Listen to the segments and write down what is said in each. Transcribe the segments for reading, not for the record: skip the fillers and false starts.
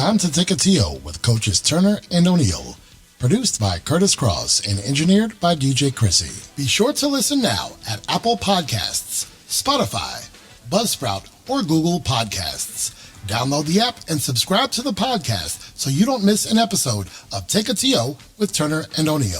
time to take a TO with Coaches Turner and O'Neill. Produced by Kurtis Cross and engineered by DJ Krissy. Be sure to listen now at Apple Podcasts, Spotify, Buzzsprout, or Google Podcasts. Download the app and subscribe to the podcast so you don't miss an episode of Take a TO with Turner and O'Neill.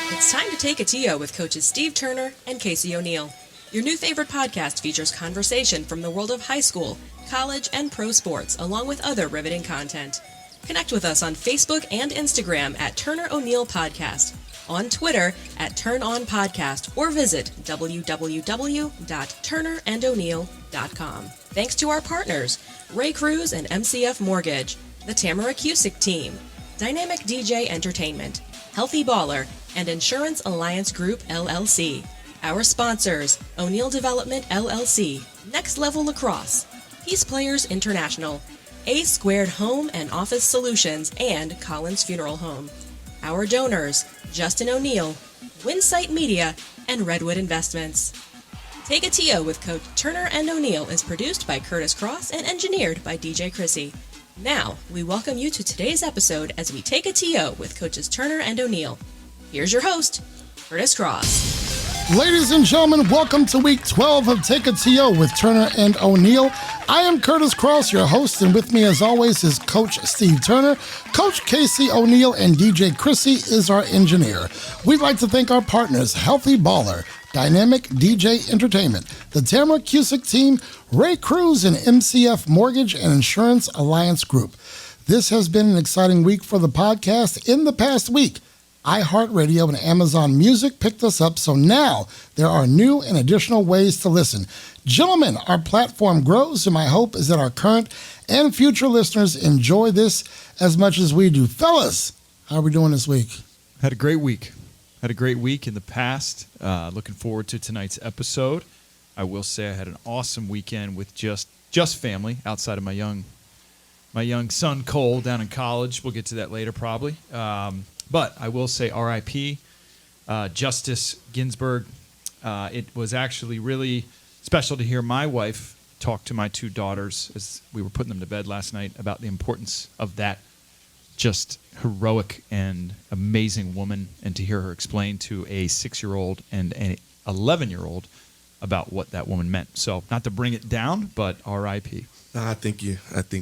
It's time to take a TO with coaches Steve Turner and Casey O'Neill. Your new favorite podcast features conversation from the world of high school, college, and pro sports, along with other riveting content. Connect with us on Facebook and Instagram at Turner O'Neill Podcast, on Twitter at TurnOnPodcast, or visit www.turnerando'neill.com. Thanks to our partners, Ray Cruz and MCF Mortgage, the Tamara Cusick Team, Dynamic DJ Entertainment, Healthy Baller, and Insurance Alliance Group, LLC. Our sponsors, O'Neill Development, LLC, Next Level Lacrosse, Peace Players International, A Squared Home and Office Solutions, and Collins Funeral Home. Our donors, Justin O'Neill, Winsight Media, and Redwood Investments. Take a TO with Coach Turner and O'Neill is produced by Kurtis Cross and engineered by DJ Krissy. Now, we welcome you to today's episode as we take a TO with Coaches Turner and O'Neill. Here's your host, Kurtis Cross. Ladies and gentlemen, welcome to week 12 of Take a TO with Turner and O'Neill. I am Kurtis Cross, your host, and with me as always is Coach Steve Turner. Coach Casey O'Neill and DJ Krissy is our engineer. We'd like to thank our partners, Healthy Baller, Dynamic DJ Entertainment, the Tamara Cusick Team, Ray Cruz, and MCF Mortgage and Insurance Alliance Group. This has been an exciting week for the podcast. In the past week, iHeartRadio and Amazon Music picked us up, so now there are new and additional ways to listen. Gentlemen, our platform grows, and my hope is that our current and future listeners enjoy this as much as we do. Fellas, how are we doing this week? Had a great week. Had a great week in the past. Looking forward to tonight's episode. I will say I had an awesome weekend with just family outside of my young son Cole down in college. We'll get to that later probably. But I will say R.I.P. Justice Ginsburg. It was actually really special to hear my wife talk to my two daughters as we were putting them to bed last night about the importance of that just heroic and amazing woman, and to hear her explain to a 6-year-old and an 11-year-old about what that woman meant. So not to bring it down, but R.I.P. I think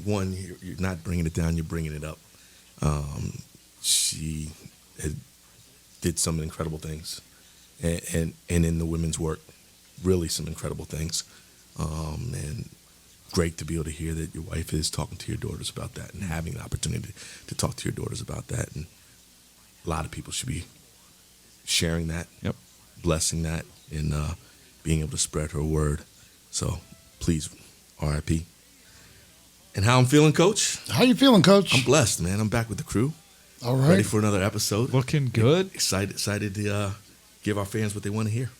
one, you're not bringing it down, you're bringing it up. She did some incredible things, and in the women's work, really some incredible things. And great to be able to hear that your wife is talking to your daughters about that and having the opportunity to talk to your daughters about that. And a lot of people should be sharing that, blessing that, and being able to spread her word. So please, R.I.P. And how I'm feeling, Coach? How you feeling, Coach? I'm blessed, man. I'm back with the crew. All right. Ready for another episode. Looking good. Excited to give our fans what they want to hear.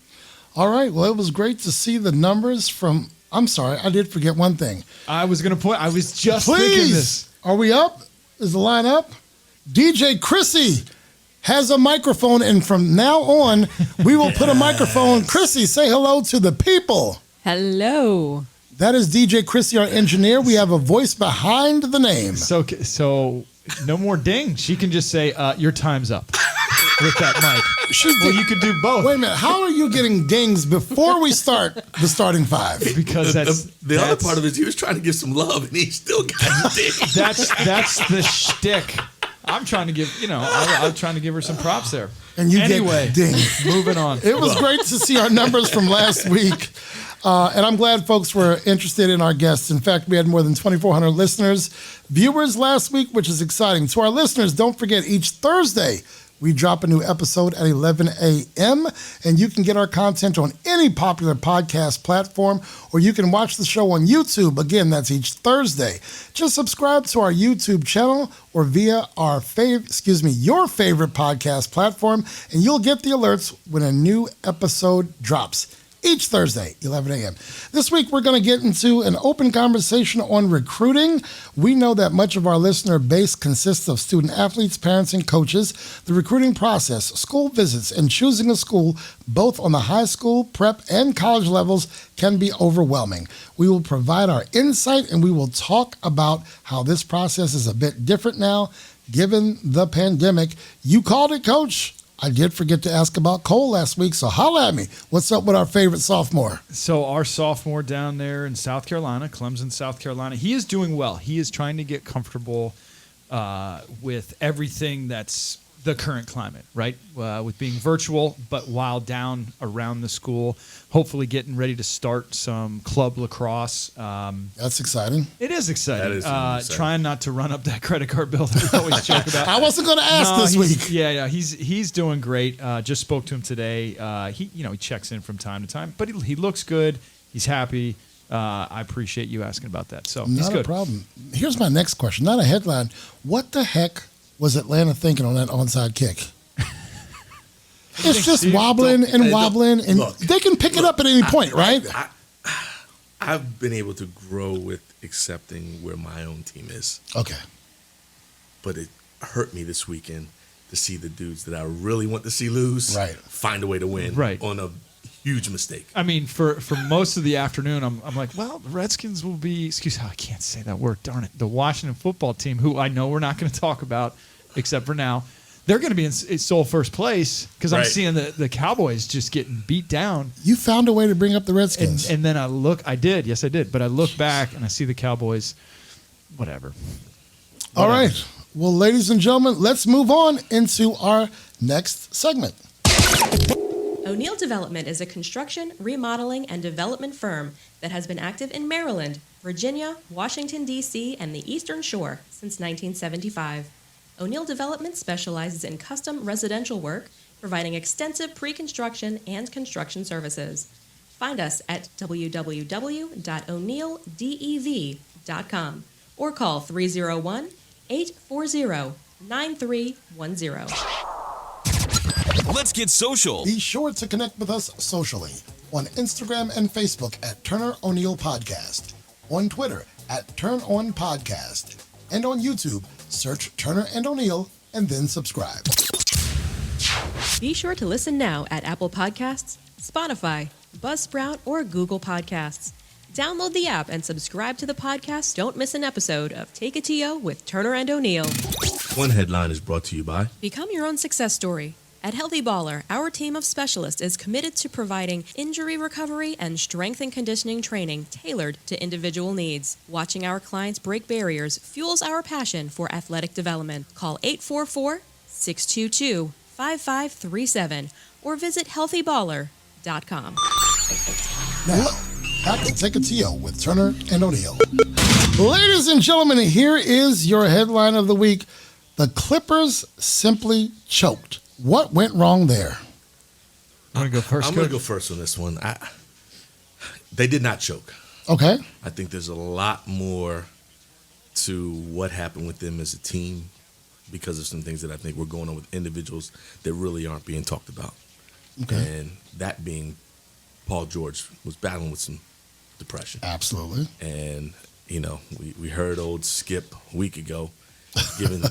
All right. Well, it was great to see the numbers from... I'm sorry, I did forget one thing. I was going to point... I was just thinking this. Are we up? Is the line up? DJ Krissy has a microphone, and from now on, we will put a microphone. Krissy, say hello to the people. Hello. That is DJ Krissy, our engineer. We have a voice behind the name. So no more ding. She can just say, your time's up with that mic. You could do both. Wait a minute. How are you getting dings before we start the starting five? Because that's other part of it. He was trying to give some love, and he still got dings. That's the shtick. I'm trying to give, I'm trying to give her some props there. And you anyway, get dinged. Moving on. It was great to see our numbers from last week. And I'm glad folks were interested in our guests. In fact, we had more than 2,400 listeners, viewers last week, which is exciting. To our listeners, don't forget, each Thursday, we drop a new episode at 11 a.m., and you can get our content on any popular podcast platform, or you can watch the show on YouTube. Again, that's each Thursday. Just subscribe to our YouTube channel or via our your favorite podcast platform, and you'll get the alerts when a new episode drops. each Thursday, 11 a.m. This week, we're going to get into an open conversation on recruiting. We know that much of our listener base consists of student athletes, parents, and coaches. The recruiting process, school visits, and choosing a school, both on the high school, prep, and college levels, can be overwhelming. We will provide our insight, and we will talk about how this process is a bit different now, given the pandemic. You called it, Coach. I did forget to ask about Cole last week, so holla at me. What's up with our favorite sophomore? So our sophomore down there in South Carolina, Clemson, South Carolina, he is doing well. He is trying to get comfortable with everything that's the current climate, right? With being virtual, but while down around the school, hopefully getting ready to start some club lacrosse. That's exciting. It is exciting. That is exciting. Trying not to run up that credit card bill that we always joke about. I wasn't going to ask this week. Yeah, he's doing great. Just spoke to him today. He checks in from time to time, but he looks good. He's happy. I appreciate you asking about that. So he's Not good. a problem. Here's my next question. Not a headline. What the heck was Atlanta thinking on that onside kick? It's just wobbling and wobbling, and look, they can pick it up at any point, right? I've been able to grow with accepting where my own team is. Okay. But it hurt me this weekend to see the dudes that I really want to see lose find a way to win on a huge mistake. I mean, for most of the afternoon, I'm like, well, the Redskins will be, I can't say that word, darn it. The Washington football team, who I know we're not going to talk about except for now, they're going to be in sole first place because I'm seeing the Cowboys just getting beat down. You found a way to bring up the Redskins. And then I did. Yes, I did. But I look back and I see the Cowboys, whatever. All right. Well, ladies and gentlemen, let's move on into our next segment. O'Neill Development is a construction, remodeling, and development firm that has been active in Maryland, Virginia, Washington, D.C., and the Eastern Shore since 1975. O'Neill Development specializes in custom residential work, providing extensive pre-construction and construction services. Find us at www.o'neilldev.com or call 301-840-9310. Let's get social. Be sure to connect with us socially on Instagram and Facebook at Turner O'Neill Podcast, on Twitter at Turn On Podcast, and on YouTube, search Turner and O'Neill and then subscribe. Be sure to listen now at Apple Podcasts, Spotify, Buzzsprout, or Google Podcasts. Download the app and subscribe to the podcast. Don't miss an episode of Take a TO with Turner and O'Neill. One headline is brought to you by Become your own success story. At Healthy Baller, our team of specialists is committed to providing injury recovery and strength and conditioning training tailored to individual needs. Watching our clients break barriers fuels our passion for athletic development. Call 844-622-5537 or visit healthyballer.com. Now, back to Take a TO with Turner and O'Neill. Ladies and gentlemen, here is your headline of the week. The Clippers simply choked. What went wrong there? I'm going to go first. I'm going to go first on this one. They did not choke. Okay. I think there's a lot more to what happened with them as a team because of some things that I think were going on with individuals that really aren't being talked about. Okay. And that being Paul George was battling with some depression. Absolutely. And, we heard old Skip a week ago giving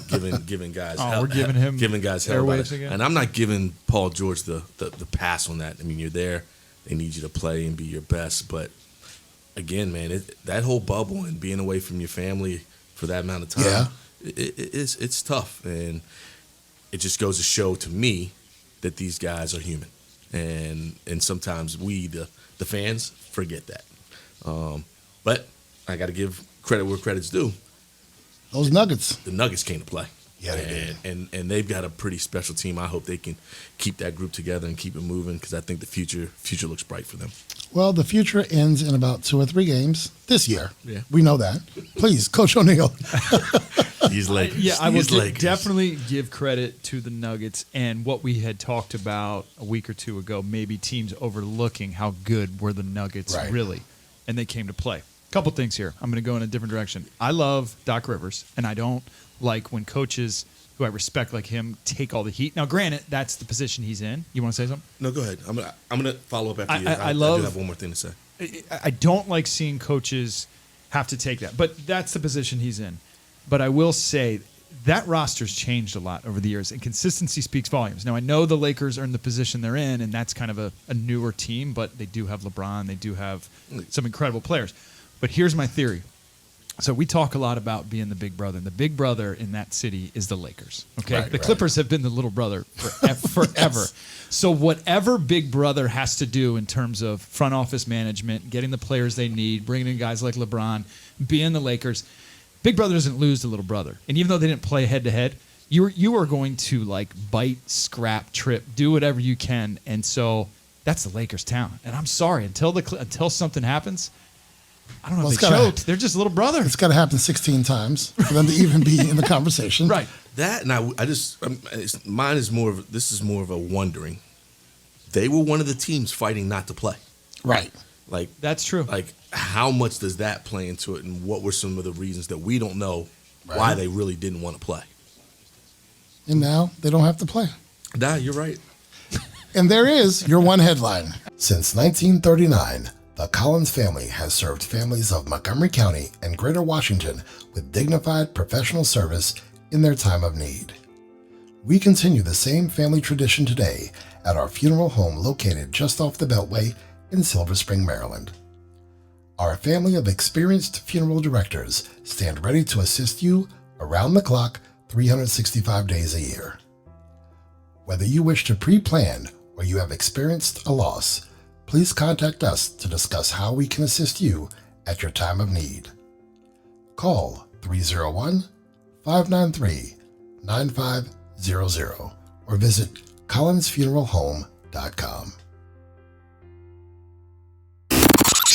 guys hell. We're giving him guys hell about it. again. And I'm not giving Paul George the pass on that. I mean, you're there. They need you to play and be your best. But, again, man, that whole bubble and being away from your family for that amount of time, it's tough. And it just goes to show to me that these guys are human. And sometimes we, the fans, forget that. But I got to give credit where credit's due. Those Nuggets. The Nuggets came to play. Yeah, they did. And they've got a pretty special team. I hope they can keep that group together and keep it moving because I think the future looks bright for them. Well, the future ends in about 2 or 3 games this year. Yeah. We know that. Please, Coach O'Neill. These Lakers. Yeah, I will definitely give credit to the Nuggets and what we had talked about a week or two ago, maybe teams overlooking how good were the Nuggets really, and they came to play. Couple things here. I'm going to go in a different direction. I love Doc Rivers, and I don't like when coaches who I respect like him take all the heat. Now, granted, that's the position he's in. You want to say something? No, go ahead. I'm gonna follow up after you. I do have one more thing to say. I don't like seeing coaches have to take that, but that's the position he's in. But I will say that roster's changed a lot over the years, and consistency speaks volumes. Now, I know the Lakers are in the position they're in, and that's kind of a newer team, but they do have LeBron. They do have some incredible players. But here's my theory. So we talk a lot about being the big brother, and the big brother in that city is the Lakers. Okay, Right, the Clippers have been the little brother forever. Yes. So whatever big brother has to do in terms of front office management, getting the players they need, bringing in guys like LeBron, being the Lakers, big brother doesn't lose to little brother. And even though they didn't play head to head, you are going to like bite, scrap, trip, do whatever you can, and so that's the Lakers' talent. And I'm sorry, until something happens. I don't know if they choked. They're just little brother. It's got to happen 16 times for them to even be in the conversation. Right. That, and mine is more of, this is more of a wondering. They were one of the teams fighting not to play. Right. Like, that's true. Like, how much does that play into it, and what were some of the reasons that we don't know why they really didn't want to play? And now they don't have to play. Nah, you're right. And there is your one headline. Since 1939, the Collins family has served families of Montgomery County and Greater Washington with dignified professional service in their time of need. We continue the same family tradition today at our funeral home located just off the Beltway in Silver Spring, Maryland. Our family of experienced funeral directors stand ready to assist you around the clock 365 days a year. Whether you wish to pre-plan or you have experienced a loss, please contact us to discuss how we can assist you at your time of need. Call 301-593-9500 or visit collinsfuneralhome.com.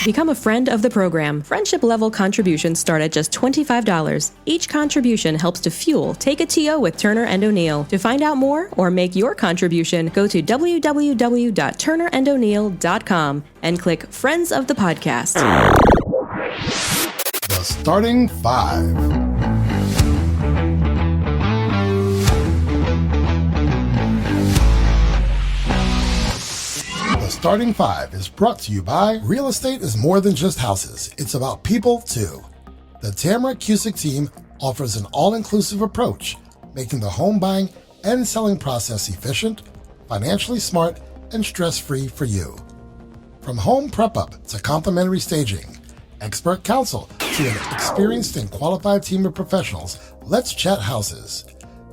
Become a friend of the program. Friendship level contributions start at just $25. Each contribution helps to fuel Take a TO with Turner and O'Neill. To find out more or make your contribution, go to www.turnerando'neill.com and click Friends of the Podcast. The starting five. The Starting Five is brought to you by Real Estate is more than just houses. It's about people, too. The Tamara Cusick team offers an all-inclusive approach, making the home buying and selling process efficient, financially smart, and stress-free for you. From home prep-up to complimentary staging, expert counsel to an experienced and qualified team of professionals, let's chat houses.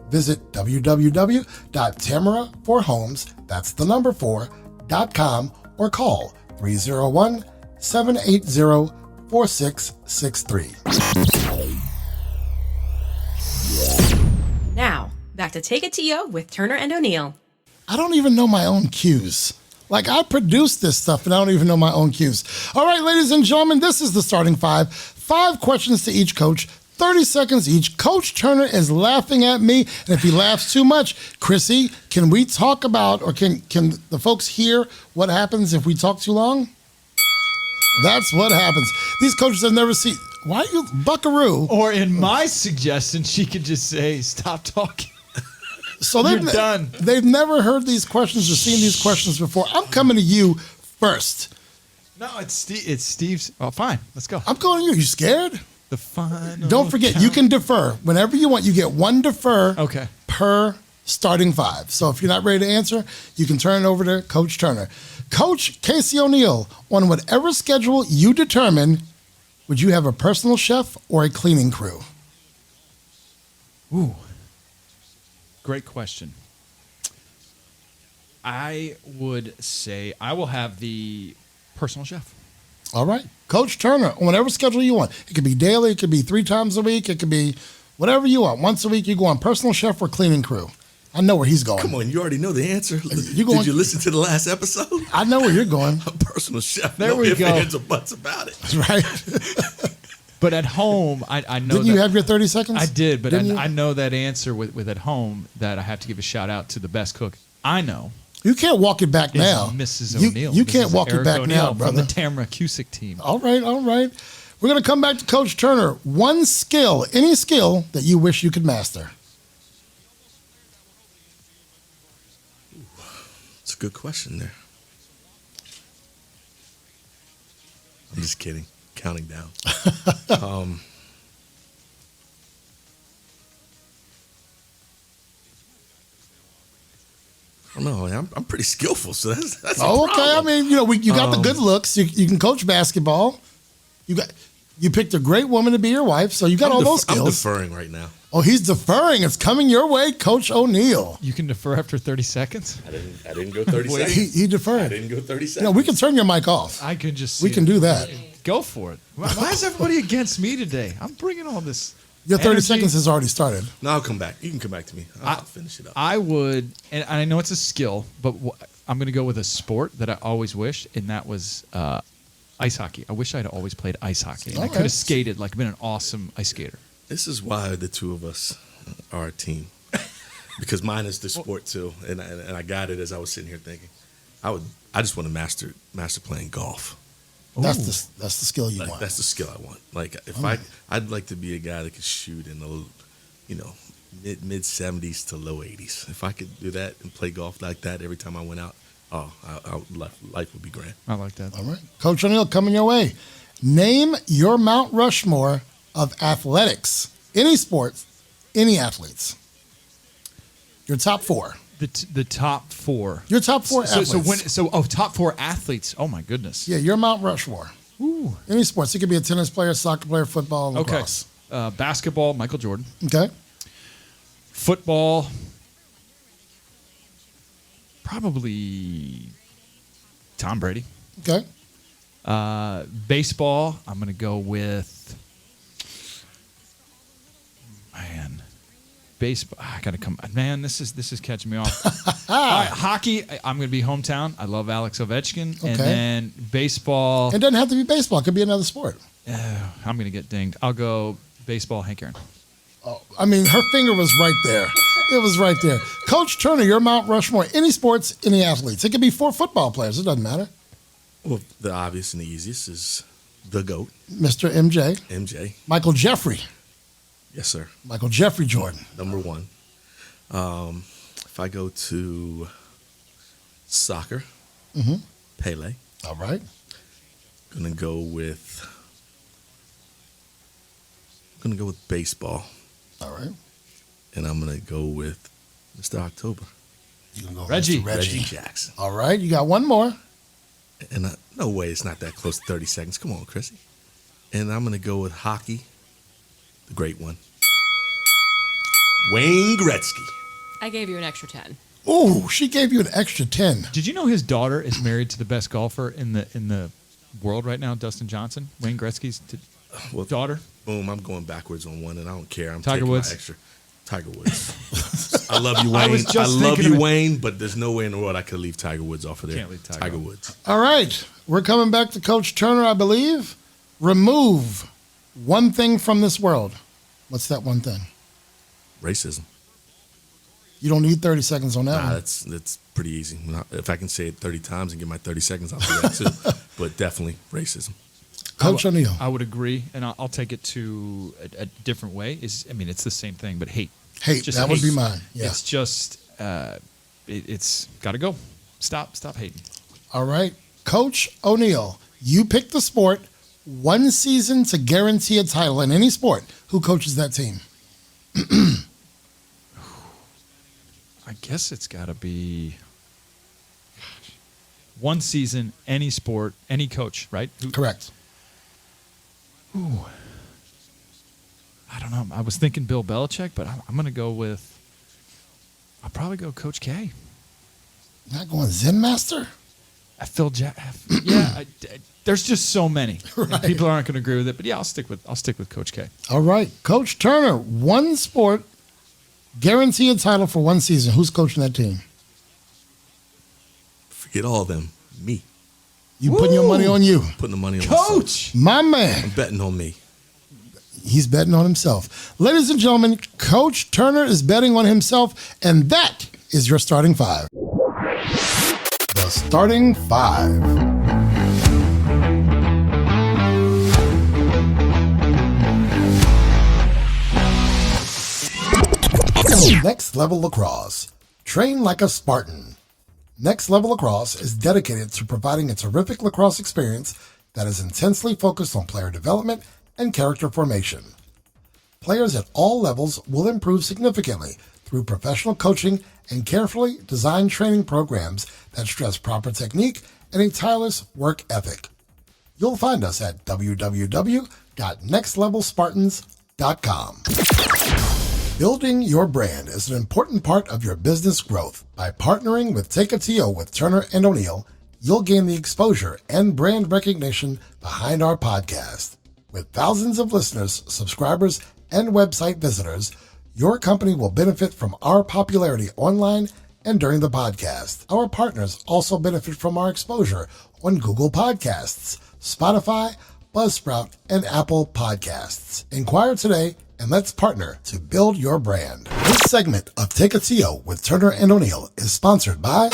Visit www.tamaraforhomes, that's the number 4.com, or call 301-780-4663. Now, back to Take a TO with Turner and O'Neill. I don't even know my own cues. Like, I produce this stuff and I don't even know my own cues. All right, ladies and gentlemen, this is the Starting Five. 5 questions to each coach, 30 seconds each. Coach Turner is laughing at me, and if he laughs too much, Krissy, can we talk about, or can the folks hear what happens if we talk too long? That's what happens. These coaches have never seen. Why are you buckaroo? Or in my suggestion, she could just say, "Stop talking." So You're done. They've never heard these questions or seen these questions before. I'm coming to you first. No, it's Steve's. Oh, fine. Let's go. I'm going to you. You scared? The final. Don't forget, you can defer. Whenever you want, you get 1 defer per Starting Five. So if you're not ready to answer, you can turn it over to Coach Turner. Coach Casey O'Neill, on whatever schedule you determine, would you have a personal chef or a cleaning crew? Ooh. Great question. I would say I will have the personal chef. All right. Coach Turner, on whatever schedule you want. It could be daily. It could be 3 times a week. It could be whatever you want. Once a week, you go on personal chef or cleaning crew. I know where he's going. Come on, you already know the answer. Did you listen to the last episode? I know where you're going. A personal chef. There we go. Ifs, ands, or buts about it. That's right. But at home, I know. Didn't you have your 30 seconds? I did, but I know that answer with at home that I have to give a shout out to the best cook I know. You can't walk it back now. Mrs. O'Neill. You can't walk it back now, brother. From the Tamara Cusick team. All right. We're going to come back to Coach Turner. One skill, any skill that you wish you could master. It's a good question there. I'm just kidding. Counting down. I don't know. I'm pretty skillful, so that's a Oh, okay. I problem. mean, you got the good looks. You can coach basketball. You picked a great woman to be your wife, so you got all those skills. I'm deferring right now. Oh, he's deferring. It's coming your way, Coach O'Neill. You can defer after 30 seconds. I didn't go 30 seconds. He deferred. I didn't go 30 seconds. You know, we can turn your mic off. I can just. We see can it. do that. Go for it. Why is everybody against me today? I'm bringing all this. Your 30 energy. seconds has already started. No, I'll come back. You can come back to me. I'll finish it up. I would, and I know it's a skill, but I'm going to go with a sport that I always wished, and that was ice hockey. I wish I'd always played ice hockey. And I could have skated, like been an awesome ice skater. This is why the two of us are a team, because mine is the sport too, and I got it as I was sitting here thinking. I just want to master playing golf. That's the skill you want. That's the skill I want. Like if I'd like to be a guy that could shoot in the, mid 70s to low 80s. If I could do that and play golf like that every time I went out, life would be grand. I like that. All right. Coach O'Neill, coming your way. Name your Mount Rushmore of athletics. Any sports, any athletes. Your top four. The top four. Your top four athletes. Top four athletes. Oh my goodness. Yeah, your Mount Rushmore. Ooh. Any sports. It could be a tennis player, soccer player, football, lacrosse. Okay. Basketball, Michael Jordan. Okay. Football, probably Tom Brady. Okay. Baseball, I'm going to go with, baseball. I got to come. Man, this is catching me off. All right, hockey, I'm going to be hometown. I love Alex Ovechkin. Okay. And then baseball. It doesn't have to be baseball. It could be another sport. I'm going to get dinged. I'll go baseball, Hank Aaron. Oh, I mean, her finger was right there. It was right there. Coach Turner, your Mount Rushmore. Any sports, any athletes. It could be 4 football players. It doesn't matter. Well, the obvious and the easiest is the GOAT, Mr. MJ. MJ. Michael Jeffrey. Yes, sir. Michael Jeffrey Jordan. Number one. If I go to soccer, Pele. All right. Gonna go with baseball, All right. and I'm gonna go with Mr. October, You can go Reggie. Mr. Reggie Jackson. All right. You got one more. And no way it's not that close to 30 seconds. Come on, Krissy. And I'm gonna go with hockey, the great one, Wayne Gretzky. I gave you an extra 10. Oh, she gave you an extra 10. Did you know his daughter is married to the best golfer in the world right now, Dustin Johnson? Wayne Gretzky's daughter. Boom, I'm going backwards on one, and I don't care. I'm Tiger taking Woods. my extra. Tiger Woods. I love you, Wayne. I was just love thinking you, of it. Wayne, but there's no way in the world I could leave Tiger Woods off of there. Can't leave Tiger off. Woods. All right. We're coming back to Coach Turner, I believe. Remove one thing from this world. What's that one thing? Racism. You don't need 30 seconds on that Nah, one. that's pretty easy. If I can say it 30 times and get my 30 seconds, I'll do that too. But definitely racism. Coach O'Neill. I would agree, and I'll take it to a different way. It's the same thing, but hate. Hate, Just that would hate. be mine. Yeah. It's just, it's got to go. Stop hating. All right. Coach O'Neill, you pick the sport, 1 season to guarantee a title in any sport. Who coaches that team? I guess it's got to be 1 season, any sport, any coach, right? Correct. Ooh. I don't know. I was thinking Bill Belichick, but I'm going to go with, I'll probably go Coach K. Not going Zen Master? Phil Jack. Yeah, there's just so many. Right. And people aren't going to agree with it, but yeah, I'll stick with Coach K. All right. Coach Turner, 1 sport, guarantee a title for 1 season. Who's coaching that team? Forget all of them. Me. You putting your money on you. Putting the money on myself. Coach. My man. I'm betting on me. He's betting on himself. Ladies and gentlemen, Coach Turner is betting on himself, and that is your starting 5. The starting 5. Next level lacrosse. Train like a Spartan. Next Level Lacrosse is dedicated to providing a terrific lacrosse experience that is intensely focused on player development and character formation. Players at all levels will improve significantly through professional coaching and carefully designed training programs that stress proper technique and a tireless work ethic. You'll find us at www.nextlevelspartans.com. Building your brand is an important part of your business growth. By partnering with Take a TO with Turner and O'Neill, you'll gain the exposure and brand recognition behind our podcast. With thousands of listeners, subscribers, and website visitors, your company will benefit from our popularity online and during the podcast. Our partners also benefit from our exposure on Google Podcasts, Spotify, Buzzsprout, and Apple Podcasts. Inquire today and let's partner to build your brand. This segment of Take a TO with Turner and O'Neill is sponsored by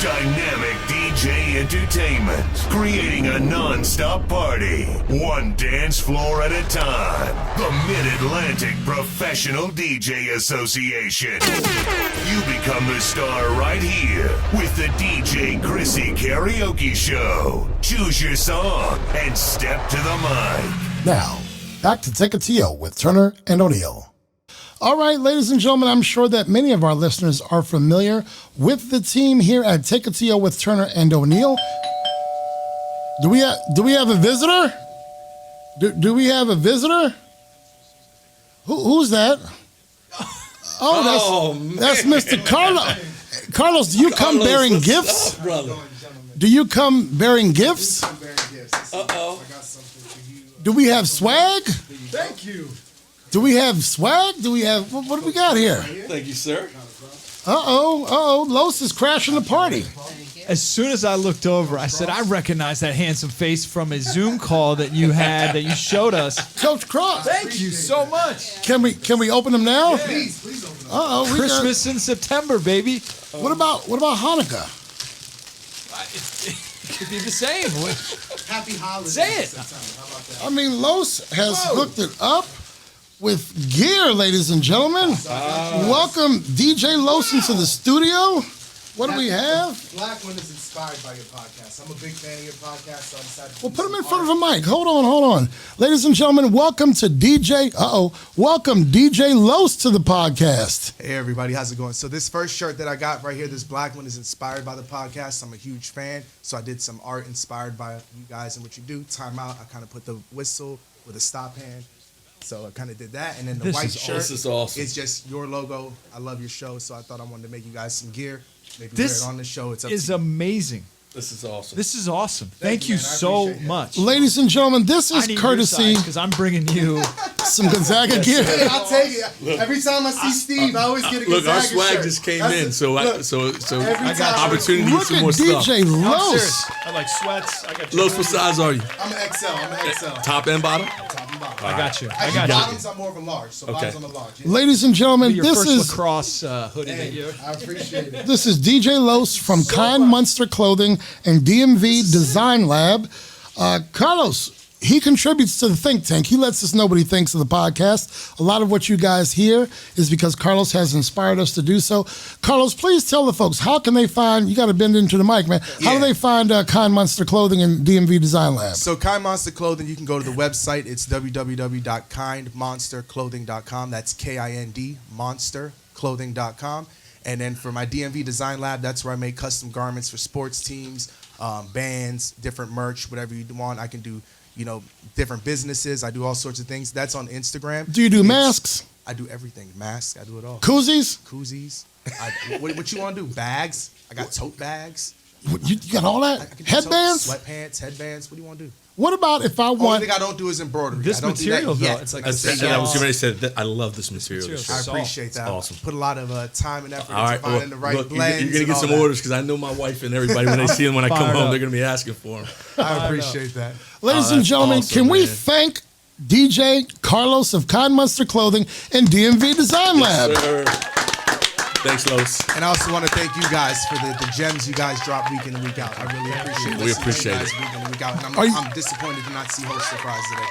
Dynamic DJ Entertainment, creating a non-stop party, one dance floor at a time. The Mid-Atlantic Professional DJ Association. You become the star right here with the DJ Krissy Karaoke Show. Choose your song and step to the mic. Now, back to Take a TO with Turner and O'Neill. All right, ladies and gentlemen, I'm sure that many of our listeners are familiar with the team here at Take a TO with Turner and O'Neill. Do we have a visitor? Do we have a visitor? Who's that? Oh, that's Mr. Carlos. Carlos, do you come bearing gifts? Brother. Do you come bearing gifts? Uh-oh. Do we have swag? Thank you. Do we have swag? Do we have, what do we got here? Thank you, sir. Los is crashing the party. As soon as I looked over, I said, I recognize that handsome face from a Zoom call that you had, that you showed us. Coach Cross. Thank you so much. Can we open them now? Please open Uh-oh. Christmas in September, baby. What about Hanukkah? It could be the same. Happy holidays. Say it. How about that? I mean, Los has hooked it up with gear, ladies and gentlemen. Welcome DJ Los into the studio. What do we have? Black One is inspired by your podcast. I'm a big fan of your podcast, so I decided to Well, put him in front of a mic. Hold on. Ladies and gentlemen, welcome to welcome DJ Los to the podcast. Hey, everybody. How's it going? So this first shirt that I got right here, this black one, is inspired by the podcast. I'm a huge fan, so I did some art inspired by you guys and what you do. Time out. I kind of put the whistle with a stop hand. So I kind of did that. And then the white shirt is awesome. is just your logo. I love your show, so I thought I wanted to make you guys some gear. Maybe This wear it on the show. It's up is to you. amazing. This is awesome. This is awesome. Thank you, you man. I so appreciate it. much. Ladies and gentlemen, this is courtesy because I'm bringing you. some Gonzaga gear. Hey, I'll take it. Every time I see Steve, I always get a Look, our Gonzaga swag shirt. just came That's in, it. so Look, every time- opportunity to get Look some at more stuff. DJ I'm Los. serious. I like sweats. I got you. Los, what size are you? I'm an XL. I'm an XL. Top and bottom? Top and bottom. I got you. I Actually, got you. bottoms, I'm more of a large. So Okay. bottoms, I'm a large. Yeah. Ladies and gentlemen, Your this first is lacrosse hoodie that you. I appreciate it. This is DJ Los from Kind Monster Clothing and DMV Design Lab. Carlos, he contributes to the think tank. He lets us know what he thinks of the podcast. A lot of what you guys hear is because Carlos has inspired us to do so. Carlos, please tell the folks, how can they find, you got to bend into the mic, man. How do they find Kind Monster Clothing and DMV Design Lab? So Kind Monster Clothing, you can go to the website. It's www.kindmonsterclothing.com. That's KIND, monsterclothing.com. And then for my DMV Design Lab, that's where I make custom garments for sports teams, bands, different merch, whatever you want. I can do, different businesses. I do all sorts of things. That's on Instagram. Do you do masks? I do everything. Masks, I do it all. Koozies? Koozies. What you want to do? Bags. I got tote bags. You got all that? I can do Headbands? totes, sweatpants, headbands. What do you want to do? What about if I Only want... thing I don't do is embroidery. This I don't material, do that though, yet. it's like I was getting ready to say that I love this material. Material's I so appreciate that. awesome. Put a lot of time and effort All right, into finding the right look, blends. you're gonna and get all some that. orders because I know my wife and everybody when they see them when I come Fired home, up. they're gonna be asking for them. I appreciate that. Ladies Oh, and that's gentlemen, awesome, can we man. thank DJ Carlos of Kind Monster Clothing and DMV Design Lab? Sir. Thanks, Los. And I also want to thank you guys for the gems you guys drop week in and week out. I really appreciate it. We appreciate it. Week in and week out. And Are you- I'm disappointed to not see Holster Fries today.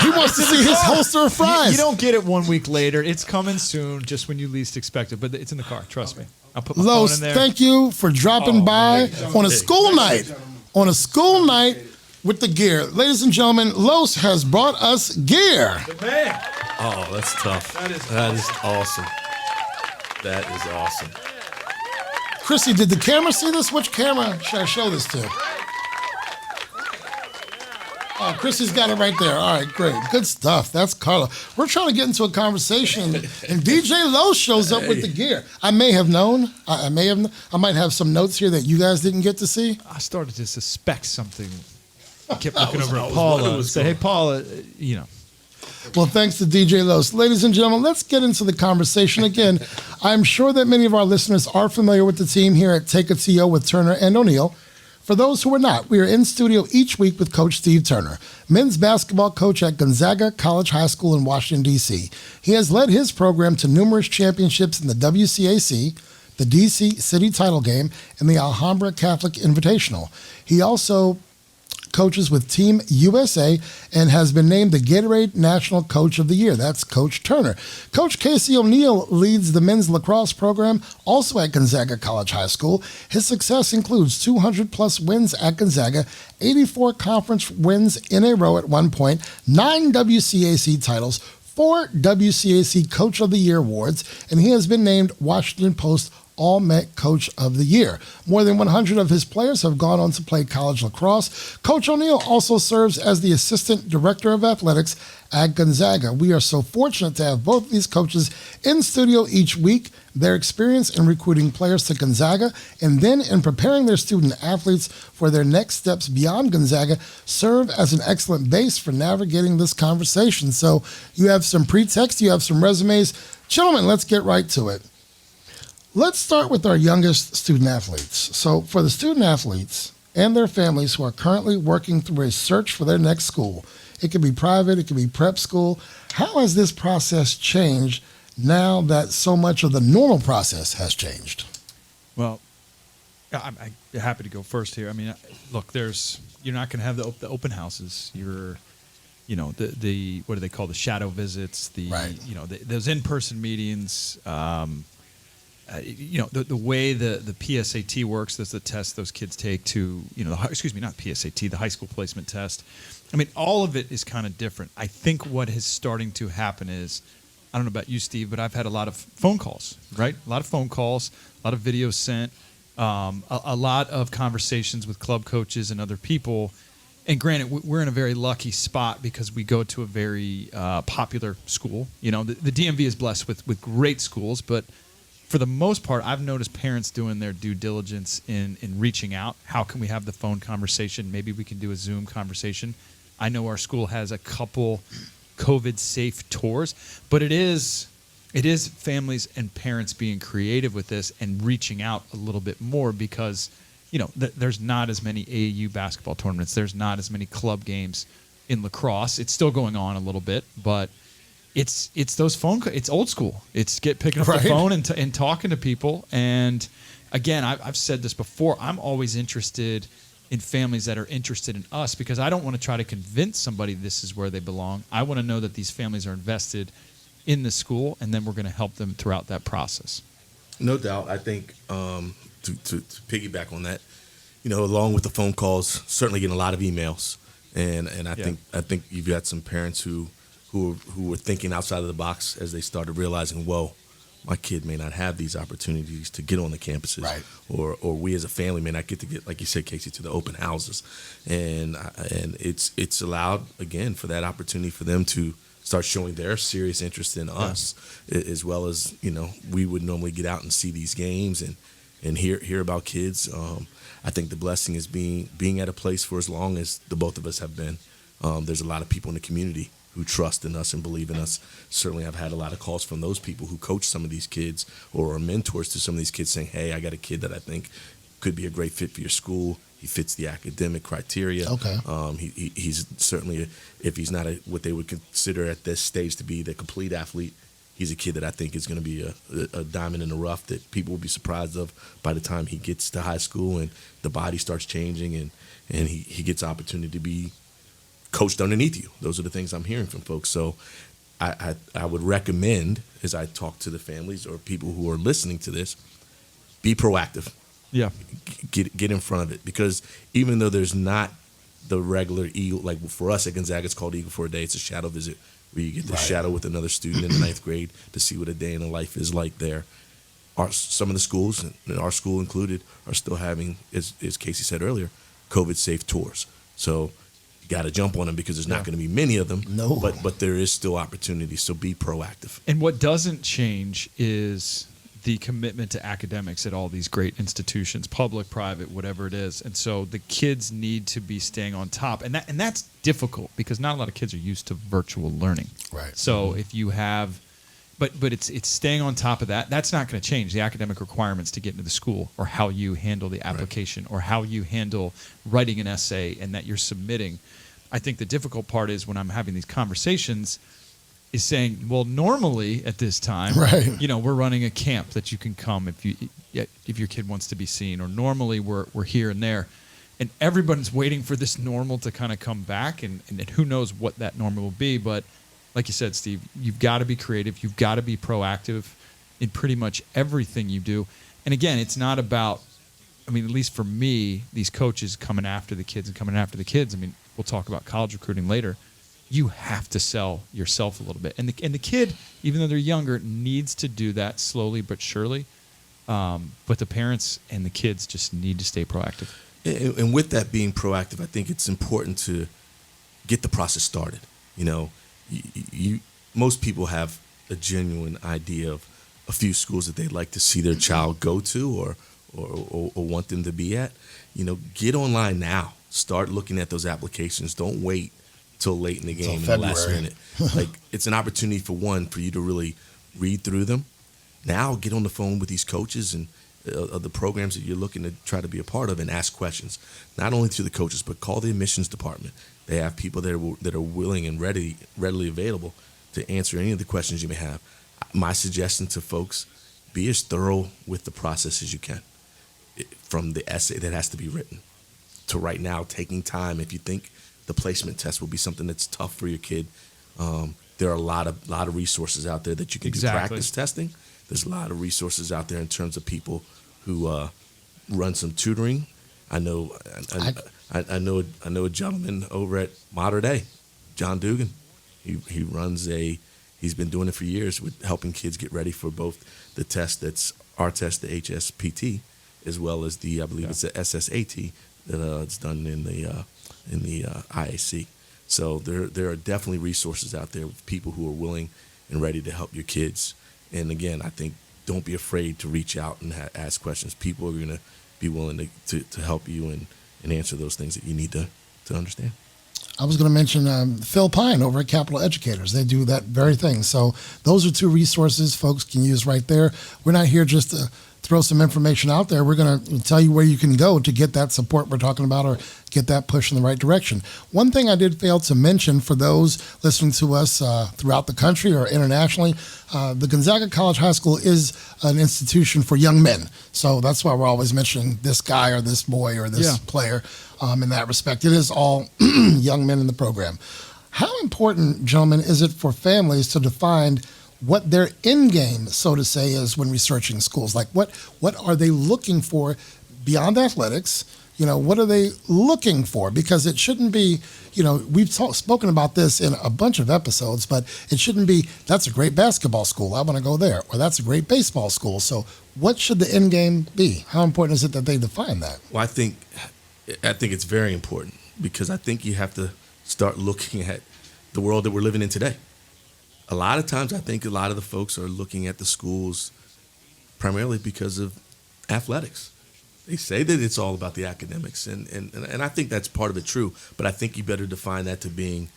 He wants to see his holster of fries. You don't get it 1 week later. It's coming soon, just when you least expect it. But it's in the car. Trust me. I'll put my Los, phone in there. thank you for dropping by on a school night. On a school night with the gear. Ladies and gentlemen, Los has brought us gear. Man. Oh, that's tough. That is awesome. That is awesome. Krissy, did the camera see this? Which camera should I show this to? Oh, Krissy's got it right there. All right, great. Good stuff. That's Carla. We're trying to get into a conversation, and DJ Los shows up with the gear. I may have known. I might have some notes here that you guys didn't get to see. I started to suspect something. I kept looking over at Paula and say, hey, Paula, you know. Well, thanks to DJ Los. Ladies and gentlemen, let's get into the conversation again. I'm sure that many of our listeners are familiar with the team here at Take a TO with Turner and O'Neill. For those who are not, we are in studio each week with Coach Steve Turner, men's basketball coach at Gonzaga College High School in Washington, D.C. He has led his program to numerous championships in the WCAC, the D.C. City Title Game, and the Alhambra Catholic Invitational. He also coaches with Team USA and has been named the Gatorade National Coach of the Year. That's Coach Turner. Coach Casey O'Neill leads the men's lacrosse program also at Gonzaga College High School. His success includes 200-plus wins at Gonzaga, 84 conference wins in a row at one point, 9 WCAC titles, 4 WCAC Coach of the Year awards, and he has been named Washington Post All-Met Coach of the Year. More than 100 of his players have gone on to play college lacrosse. Coach O'Neill also serves as the Assistant Director of Athletics at Gonzaga. We are so fortunate to have both these coaches in studio each week. Their experience in recruiting players to Gonzaga and then in preparing their student athletes for their next steps beyond Gonzaga serve as an excellent base for navigating this conversation. So you have some pretext, you have some resumes. Gentlemen, let's get right to it. Let's start with our youngest student athletes. So for the student athletes and their families who are currently working through a search for their next school, it could be private, it could be prep school. How has this process changed now that so much of the normal process has changed? Well, I'm happy to go first here. I mean, look, you're not going to have the open houses. The what do they call the shadow visits? Those in-person meetings. The way the PSAT works, that's the test those kids take to, not PSAT, the high school placement test. I mean, all of it is kind of different. I think what is starting to happen is, I don't know about you, Steve, but I've had a lot of phone calls, right? A lot of phone calls, a lot of videos sent, a lot of conversations with club coaches and other people. And granted, we're in a very lucky spot because we go to a very popular school. The DMV is blessed with great schools, but for the most part, I've noticed parents doing their due diligence in reaching out. How can we have the phone conversation? Maybe we can do a Zoom conversation. I know our school has a couple COVID-safe tours, but it is families and parents being creative with this and reaching out a little bit more because, there's not as many AAU basketball tournaments. There's not as many club games in lacrosse. It's still going on a little bit, but it's those phone calls. It's old school. It's picking up the phone and talking to people. And again, I've said this before. I'm always interested in families that are interested in us because I don't want to try to convince somebody this is where they belong. I want to know that these families are invested in the school, and then we're going to help them throughout that process. No doubt. I think to piggyback on that, along with the phone calls, certainly getting a lot of emails, and I think you've got some parents who were thinking outside of the box as they started realizing, whoa, my kid may not have these opportunities to get on the campuses, right. or we as a family may not get to get, like you said, Casey, to the open houses, and it's allowed again for that opportunity for them to start showing their serious interest in us, as well as we would normally get out and see these games and hear about kids. I think the blessing is being at a place for as long as the both of us have been. There's a lot of people in the community who trust in us and believe in us. Certainly I've had a lot of calls from those people who coach some of these kids or are mentors to some of these kids saying, hey, I got a kid that I think could be a great fit for your school. He fits the academic criteria. Okay. He's certainly, if he's not what they would consider at this stage to be the complete athlete, he's a kid that I think is going to be a diamond in the rough that people will be surprised of by the time he gets to high school and the body starts changing and he gets opportunity to be coached underneath you. Those are the things I'm hearing from folks. So I would recommend, as I talk to the families or people who are listening to this, be proactive. Yeah. Get in front of it, because even though there's not the regular Eagle, like for us at Gonzaga, it's called Eagle for a Day. It's a shadow visit where you get to shadow with another student in the 9th grade to see what a day in the life is like there. Some of the schools, and our school included, are still having, as Casey said earlier, COVID-safe tours. So you got to jump on them, because there's not going to be many of them. No. But there is still opportunity, so be proactive. And what doesn't change is the commitment to academics at all these great institutions, public, private, whatever it is. And so the kids need to be staying on top. And that's difficult, because not a lot of kids are used to virtual learning. Right. So if you have, but it's staying on top of that. That's not going to change the academic requirements to get into the school, or how you handle the application, or how you handle writing an essay and that you're submitting. I think the difficult part is when I'm having these conversations is saying, well, normally at this time, we're running a camp that you can come if your kid wants to be seen, or normally we're here and there, and everyone's waiting for this normal to kind of come back, and who knows what that normal will be. But like you said, Steve, you've got to be creative, you've got to be proactive in pretty much everything you do. And again, it's not about, I mean, at least for me, these coaches coming after the kids. I mean, we'll talk about college recruiting later. You have to sell yourself a little bit. And the kid, even though they're younger, needs to do that slowly but surely. But the parents and the kids just need to stay proactive. And with that being proactive, I think it's important to get the process started. Most people have a genuine idea of a few schools that they'd like to see their child go to or want them to be at. Get online now. Start looking at those applications. Don't wait till late in the game, in the last minute. Like, it's an opportunity for you to really read through them. Now get on the phone with these coaches and of the programs that you're looking to try to be a part of, and ask questions. Not only to the coaches, but call the admissions department. They have people that are willing and readily available to answer any of the questions you may have. My suggestion to folks: be as thorough with the process as you can. From the essay that has to be written to right now taking time. If you think the placement test will be something that's tough for your kid, there are a lot of resources out there that you can do practice testing. There's a lot of resources out there in terms of people who run some tutoring. I know a gentleman over at Mater Dei, John Dugan. He's been doing it for years with helping kids get ready for both the test that's our test, the HSPT, as well as I believe it's the SSAT that it's done in the IAC. So there are definitely resources out there with people who are willing and ready to help your kids. And again, I think don't be afraid to reach out and ask questions. People are going to be willing to help you and answer those things that you need to understand. I was going to mention Phil Pine over at Capital Educators. They do that very thing. So those are two resources folks can use right there. We're not here just to throw some information out there. We're going to tell you where you can go to get that support we're talking about, or get that push in the right direction. One thing I did fail to mention for those listening to us throughout the country or internationally, the Gonzaga College High School is an institution for young men. So that's why we're always mentioning this guy or this boy or this player in that respect. It is all young men in the program. How important, gentlemen, is it for families to define what their end game, so to say, is when researching schools? Like what are they looking for beyond athletics? What are they looking for? Because it shouldn't be, we've spoken about this in a bunch of episodes, but it shouldn't be, that's a great basketball school, I want to go there, or that's a great baseball school. So what should the end game be? How important is it that they define that? Well, I think it's very important, because I think you have to start looking at the world that we're living in today. A lot of times I think a lot of the folks are looking at the schools primarily because of athletics. They say that it's all about the academics, and I think that's part of it true, but I think you better define that to being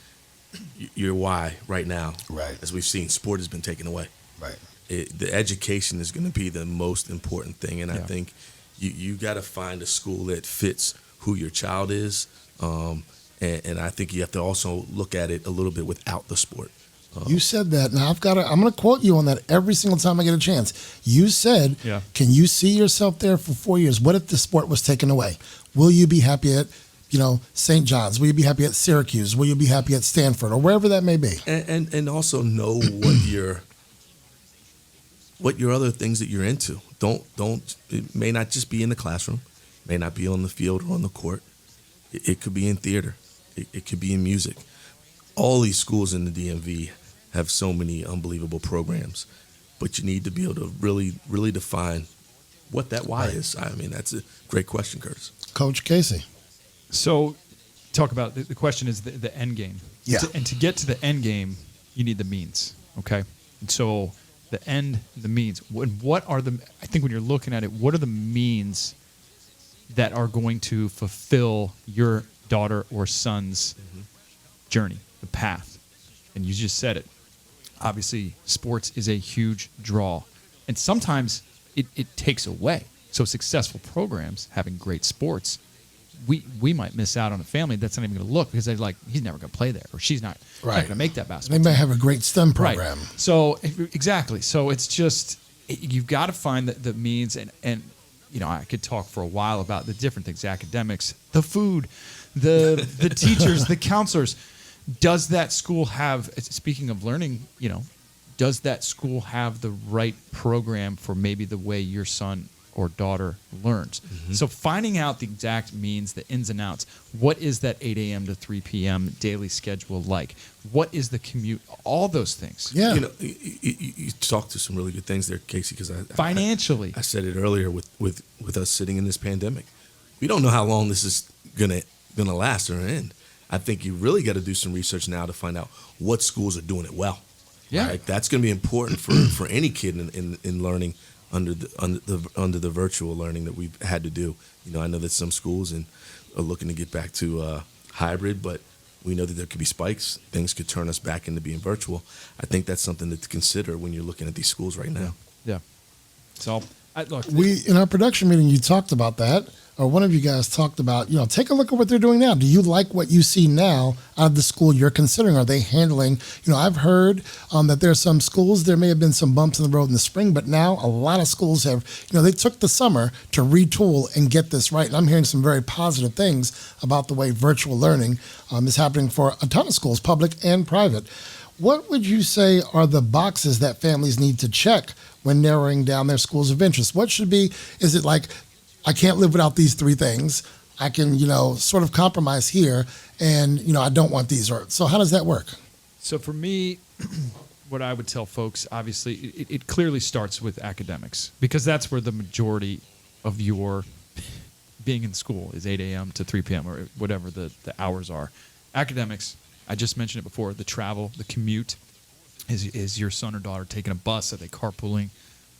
your why right now. Right. As we've seen, sport has been taken away. Right. The education is going to be the most important thing, and I think you got to find a school that fits who your child is, and I think you have to also look at it a little bit without the sport. You said that. Now I'm going to quote you on that every single time I get a chance. You said, can you see yourself there for 4 years? What if the sport was taken away? Will you be happy at, St. John's? Will you be happy at Syracuse? Will you be happy at Stanford, or wherever that may be? And also know what your other things that you're into. don't. It may not just be in the classroom, may not be on the field or on the court. It could be in theater. It could be in music. All these schools in the DMV have so many unbelievable programs, but you need to be able to really define what that why is. I mean, that's a great question, Curtis. Coach Krissy. So, talk about the question is the end game. Yeah. And to get to the end game, you need the means. Okay. And so the means. What are the? I think when you're looking at it, what are the means that are going to fulfill your daughter or son's journey, the path? And you just said it. Obviously, sports is a huge draw, and sometimes it takes away. So successful programs having great sports, we might miss out on a family that's not even going to look because they're like, he's never going to play there, or she's not going to make that basketball. They may have a great STEM program. Right. So exactly. So it's just you've got to find the means, and you know, I could talk for a while about the different things: academics, the food, the teachers, the counselors. Does that school have? Speaking of learning, you know, does that school have the right program for maybe the way your son or daughter learns? So finding out the exact means, the ins and outs. What is that 8 a.m. to 3 p.m. daily schedule like? What is the commute? All those things. Yeah. You know, you talked to some really good things there, Casey, because Financially. I said it earlier with us sitting in this pandemic. We don't know how long this is gonna last or end. I think you really got to do some research now to find out what schools are doing it well. Yeah. Right? That's going to be important for any kid in learning under the virtual learning that we've had to do. You know, I know that some schools are looking to get back to hybrid, but we know that there could be spikes. Things could turn us back into being virtual. I think that's something to consider when you're looking at these schools right now. Yeah. So look, In our production meeting, you talked about that, or one of you guys talked about, you know, take a look at what they're doing now. Do you like what you see now out of the school you're considering? Are they handling, you know, I've heard that there are some schools, there may have been some bumps in the road in the spring, but now a lot of schools have, you know, they took the summer to retool and get this right. And I'm hearing some very positive things about the way virtual learning is happening for a ton of schools, public and private. What would you say are the boxes that families need to check when narrowing down their schools of interest? What should be, is it like, I can't live without these three things. I can, you know, sort of compromise here, and, you know, I don't want these. So how does that work? So for me, what I would tell folks, obviously, it clearly starts with academics, because that's where the majority of your being in school is 8 a.m. to 3 p.m. or whatever the hours are. Academics, I just mentioned it before, the travel, the commute. Is your son or daughter taking a bus? Are they carpooling?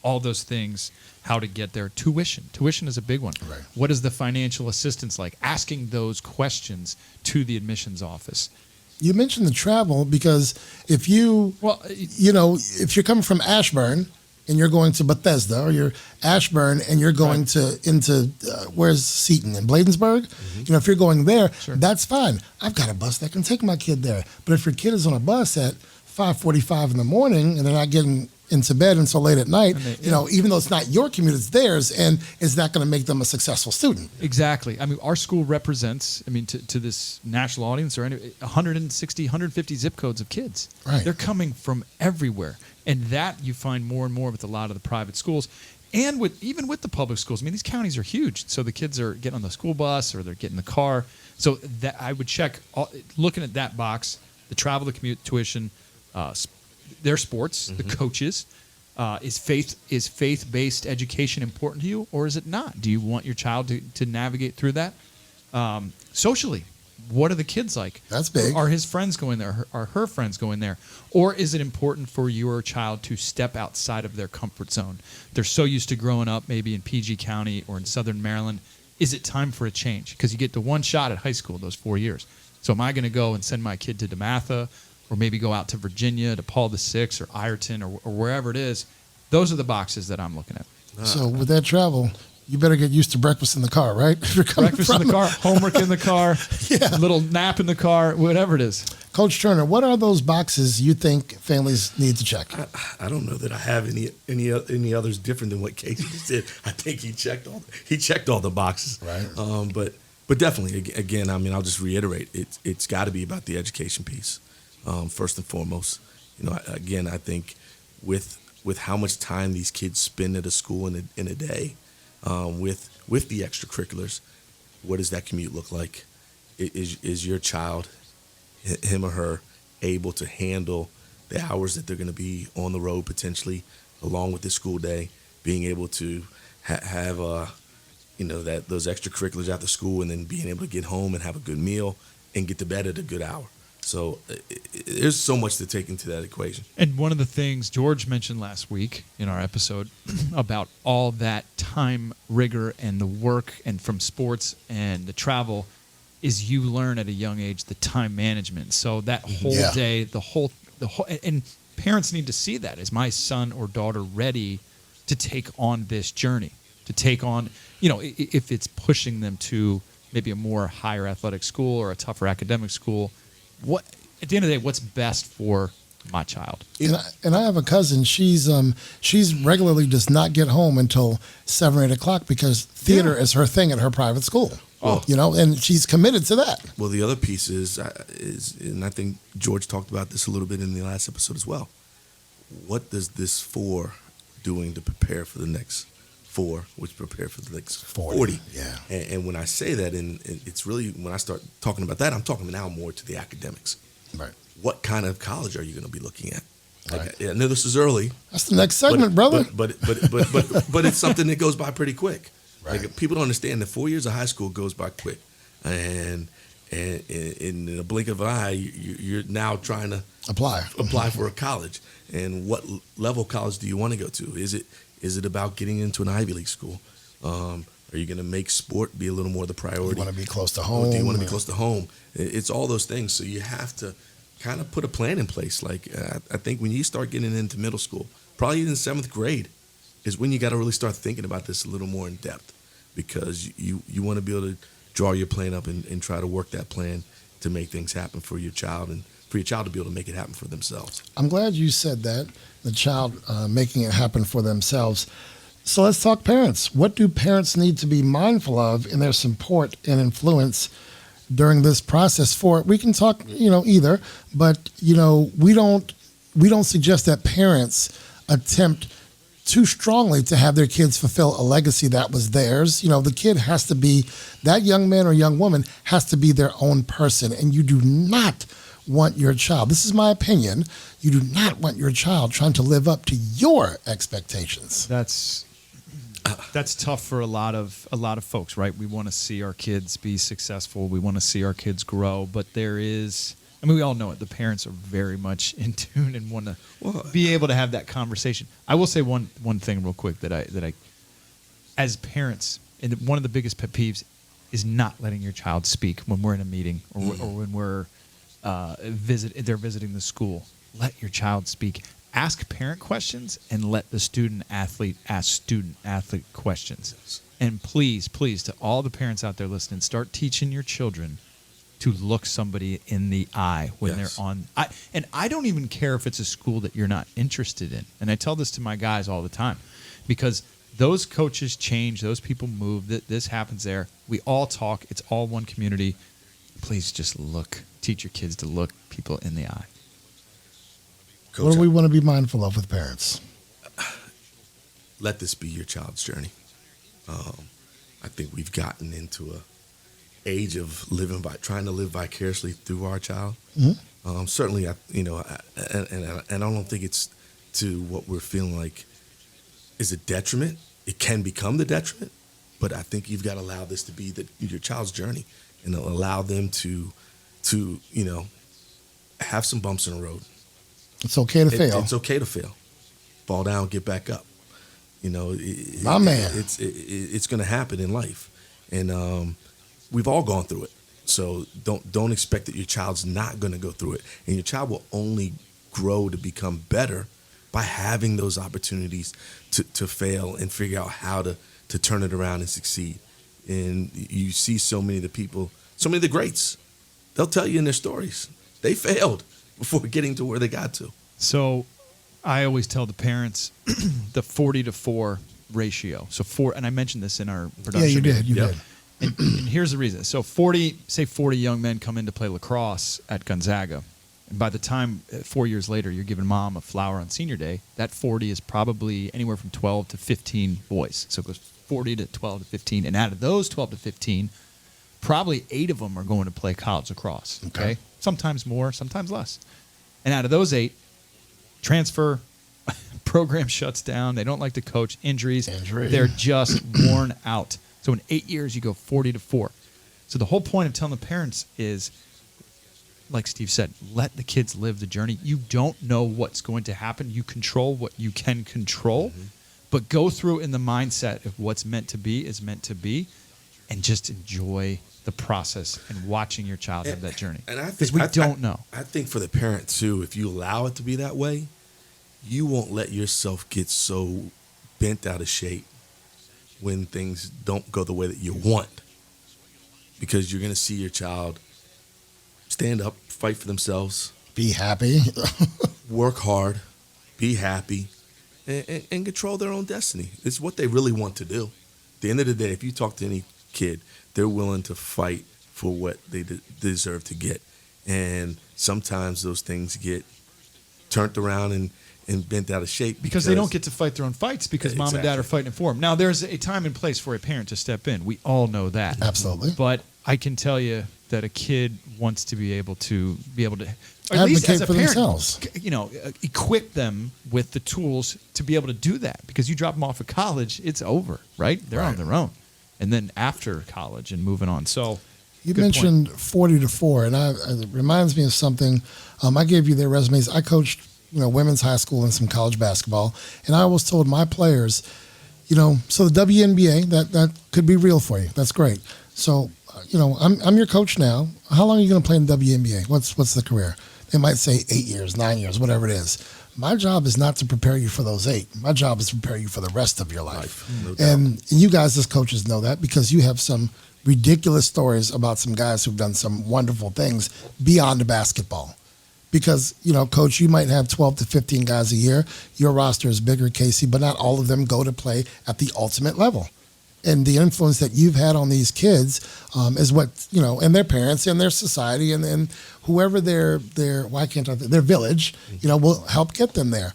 All those things, how to get there. Tuition is a big one. Right. What is the financial assistance like? Asking those questions to the admissions office. You mentioned the travel because if you, you know, if you're coming from Ashburn and you're going to Bethesda, or you're Ashburn and you're going into where's Seton in Bladensburg, you know, if you're going there, that's fine. I've got a bus that can take my kid there. But if your kid is on a bus at 5:45 in the morning and they're not getting into bed until late at night, you know, even though it's not your commute, it's theirs, and is that going to make them a successful student? Exactly. I mean, our school represents, I mean, to this national audience, or 160, 150 zip codes of kids. Right. They're coming from everywhere. And that you find more and more with a lot of the private schools, and even with the public schools. I mean, these counties are huge. So the kids are getting on the school bus or they're getting the car. So that I would check, looking at that box, the travel, the commute, tuition, their sports, the coaches. Is faith-based education important to you, or is it not? Do you want your child to navigate through that? Socially, what are the kids like? That's big. Are his friends going there? Are her friends going there? Or is it important for your child to step outside of their comfort zone? They're so used to growing up maybe in PG County or in Southern Maryland. Is it time for a change? Because you get the one shot at high school those 4 years. So am I going to go and send my kid to DeMatha, or maybe go out to Virginia, to Paul VI, or Ireton, or wherever it is? Those are the boxes that I'm looking at. So with that travel, you better get used to breakfast in the car, right? If you're coming Breakfast in the car, homework in the car, little nap in the car, whatever it is. Coach Turner, what are those boxes you think families need to check? I don't know that I have any others different than what Casey did. I think he checked all the boxes. Right. But definitely, again, I mean, I'll just reiterate, it's got to be about the education piece. First and foremost, you know, again, I think with with how much time these kids spend at a school in a day, with the extracurriculars, what does that commute look like? Is your child, him or her, able to handle the hours that they're going to be on the road potentially, along with the school day, being able to have those extracurriculars after school, and then being able to get home and have a good meal and get to bed at a good hour. So there's so much to take into that equation. And one of the things George mentioned last week in our episode about all that time rigor and the work and from sports and the travel is you learn at a young age the time management. So that whole day, the whole, and parents need to see that. Is my son or daughter ready to take on this journey? To take on, if it's pushing them to maybe a more higher athletic school or a tougher academic school, what at the end of the day, what's best for my child? And I have a cousin. She's regularly does not get home until 7 or 8 o'clock because theater is her thing at her private school. Oh. And she's committed to that. Well, the other piece is, and I think George talked about this a little bit in the last episode as well. What does this 4 doing to prepare for the next 4, which prepare for the next 40? Yeah. And when I say that, and it's really, when I start talking about that, I'm talking now more to the academics. Right. What kind of college are you going to be looking at? Right. I know this is early. That's the next segment, brother. But it's something that goes by pretty quick. Right. Like, people don't understand that 4 years of high school goes by quick, and in a blink of an eye, you're now trying to apply for a college. And what level college do you want to go to? Is it about getting into an Ivy League school? Are you going to make sport be a little more the priority? Do you want to be close to home? Do you want to be close to home? It's all those things. So you have to kind of put a plan in place. Like, I think when you start getting into middle school, probably in 7th grade, is when you got to really start thinking about this a little more in depth, because you want to be able to draw your plan up and try to work that plan to make things happen for your child, and for your child to be able to make it happen for themselves. I'm glad you said that, the child making it happen for themselves. So let's talk parents. What do parents need to be mindful of in their support and influence during this process? We can talk, either, but we don't suggest that parents attempt too strongly to have their kids fulfill a legacy that was theirs. The kid has to be, that young man or young woman has to be their own person, and you do not want your child, this is my opinion, you do not want your child trying to live up to your expectations. That's tough for a lot of folks, right? We want to see our kids be successful. We want to see our kids grow, but we all know it. The parents are very much in tune and want to be able to have that conversation. I will say one thing real quick that I, as parents, and one of the biggest pet peeves is not letting your child speak when we're in a meeting or when we're they're visiting the school. Let your child speak. Ask parent questions and let the student athlete ask student athlete questions. Yes. And please, to all the parents out there listening, start teaching your children to look somebody in the eye when they're on. I don't even care if it's a school that you're not interested in. And I tell this to my guys all the time, because those coaches change, those people move, this happens there. We all talk. It's all one community. Please just look. Teach your kids to look people in the eye. Coach, what do we want to be mindful of with parents? Let this be your child's journey. I think we've gotten into a age of trying to live vicariously through our child. Mm-hmm. Certainly, and I don't think it's to what we're feeling like is a detriment. It can become the detriment, but I think you've got to allow this to be your child's journey, and allow them to have some bumps in the road. It's okay to fail. It's okay to fail. Fall down, get back up. My man. It's going to happen in life, and we've all gone through it. So don't expect that your child's not going to go through it, and your child will only grow to become better by having those opportunities to fail and figure out how to turn it around and succeed. And you see so many of the people, so many of the greats, they'll tell you in their stories, they failed before getting to where they got to. So I always tell the parents the 40-4 ratio. So 4, and I mentioned this in our production. Yeah, you did. You did. And here's the reason. So 40 young men come in to play lacrosse at Gonzaga. And by the time 4 years later you're giving mom a flower on senior day, that 40 is probably anywhere from 12 to 15 boys. So it goes 40 to 12 to 15. And out of those 12 to 15, probably 8 of them are going to play college lacrosse. Okay? Sometimes more, sometimes less. And out of those 8, transfer, program shuts down. They don't like to coach. Injuries. They're just worn out. So in 8 years, you go 40 to 4. So the whole point of telling the parents is, like Steve said, let the kids live the journey. You don't know what's going to happen. You control what you can control, but go through in the mindset of what's meant to be is meant to be, and just enjoy the process and watching your child have that journey. And I because think we don't know. I think for the parent too, if you allow it to be that way, you won't let yourself get so bent out of shape when things don't go the way that you want, because you're going to see your child stand up, fight for themselves, Be happy. work hard, be happy, and control their own destiny. It's what they really want to do. At the end of the day, if you talk to any kid, they're willing to fight for what they deserve to get. And sometimes those things get turned around and bent out of shape. Because they don't get to fight their own fights because mom and dad are fighting for them. Now, there's a time and place for a parent to step in. We all know that. Absolutely. But I can tell you that a kid wants to be able to, or at least as a for parent, themselves. Equip them with the tools to be able to do that. Because you drop them off at college, it's over, right? They're on their own. And then after college and moving on. So you mentioned 40 to 4, and it reminds me of something. I gave you their resumes. I coached, women's high school and some college basketball, and I always told my players, so the WNBA, that could be real for you. That's great. So, I'm your coach now. How long are you going to play in the WNBA? What's the career? They might say 8 years, 9 years, whatever it is. My job is not to prepare you for those 8. My job is to prepare you for the rest of your life. No doubt. And you guys as coaches know that because you have some ridiculous stories about some guys who've done some wonderful things beyond the basketball. Because, coach, you might have 12 to 15 guys a year. Your roster is bigger, Casey, but not all of them go to play at the ultimate level. And the influence that you've had on these kids is what, and their parents and their society and whoever their village, will help get them there.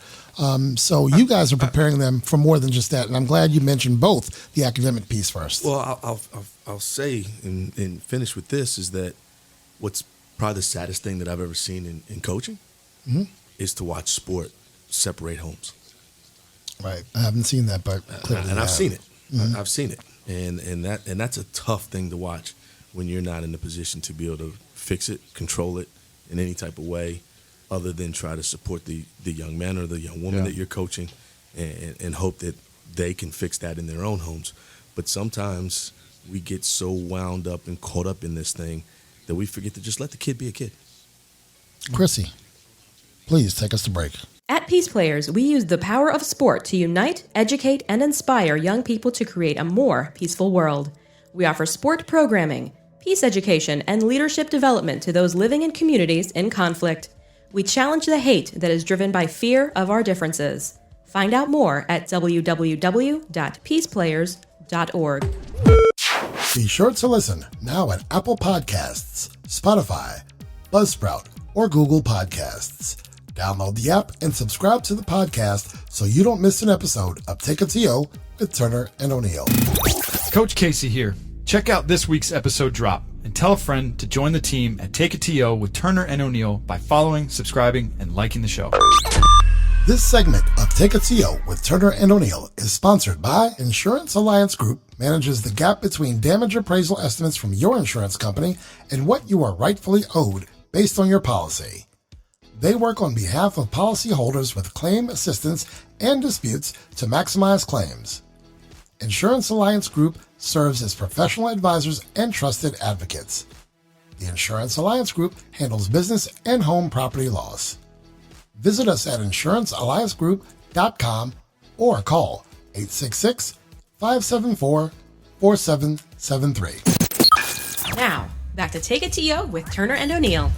So you guys are preparing them for more than just that. And I'm glad you mentioned both the academic piece first. Well, I'll say and finish with this is that what's probably the saddest thing that I've ever seen in coaching is to watch sport separate homes. Right. I haven't seen that, but clearly and I've seen it. Mm-hmm. I've seen it, and that's a tough thing to watch when you're not in the position to be able to fix it, control it in any type of way, other than try to support the young man or the young woman that you're coaching, and hope that they can fix that in their own homes. But sometimes we get so wound up and caught up in this thing that we forget to just let the kid be a kid. Krissy, please take us to break. At Peace Players, we use the power of sport to unite, educate, and inspire young people to create a more peaceful world. We offer sport programming, peace education, and leadership development to those living in communities in conflict. We challenge the hate that is driven by fear of our differences. Find out more at www.peaceplayers.org. Be sure to listen now at Apple Podcasts, Spotify, Buzzsprout, or Google Podcasts. Download the app and subscribe to the podcast so you don't miss an episode of Take a TO with Turner and O'Neill. Coach Casey here. Check out this week's episode drop and tell a friend to join the team at Take a TO with Turner and O'Neill by following, subscribing, and liking the show. This segment of Take a TO with Turner and O'Neill is sponsored by Insurance Alliance Group, manages the gap between damage appraisal estimates from your insurance company and what you are rightfully owed based on your policy. They work on behalf of policyholders with claim assistance and disputes to maximize claims. Insurance Alliance Group serves as professional advisors and trusted advocates. The Insurance Alliance Group handles business and home property loss. Visit us at insurancealliancegroup.com or call 866-574-4773. Now, back to Take a TO with Turner and O'Neill.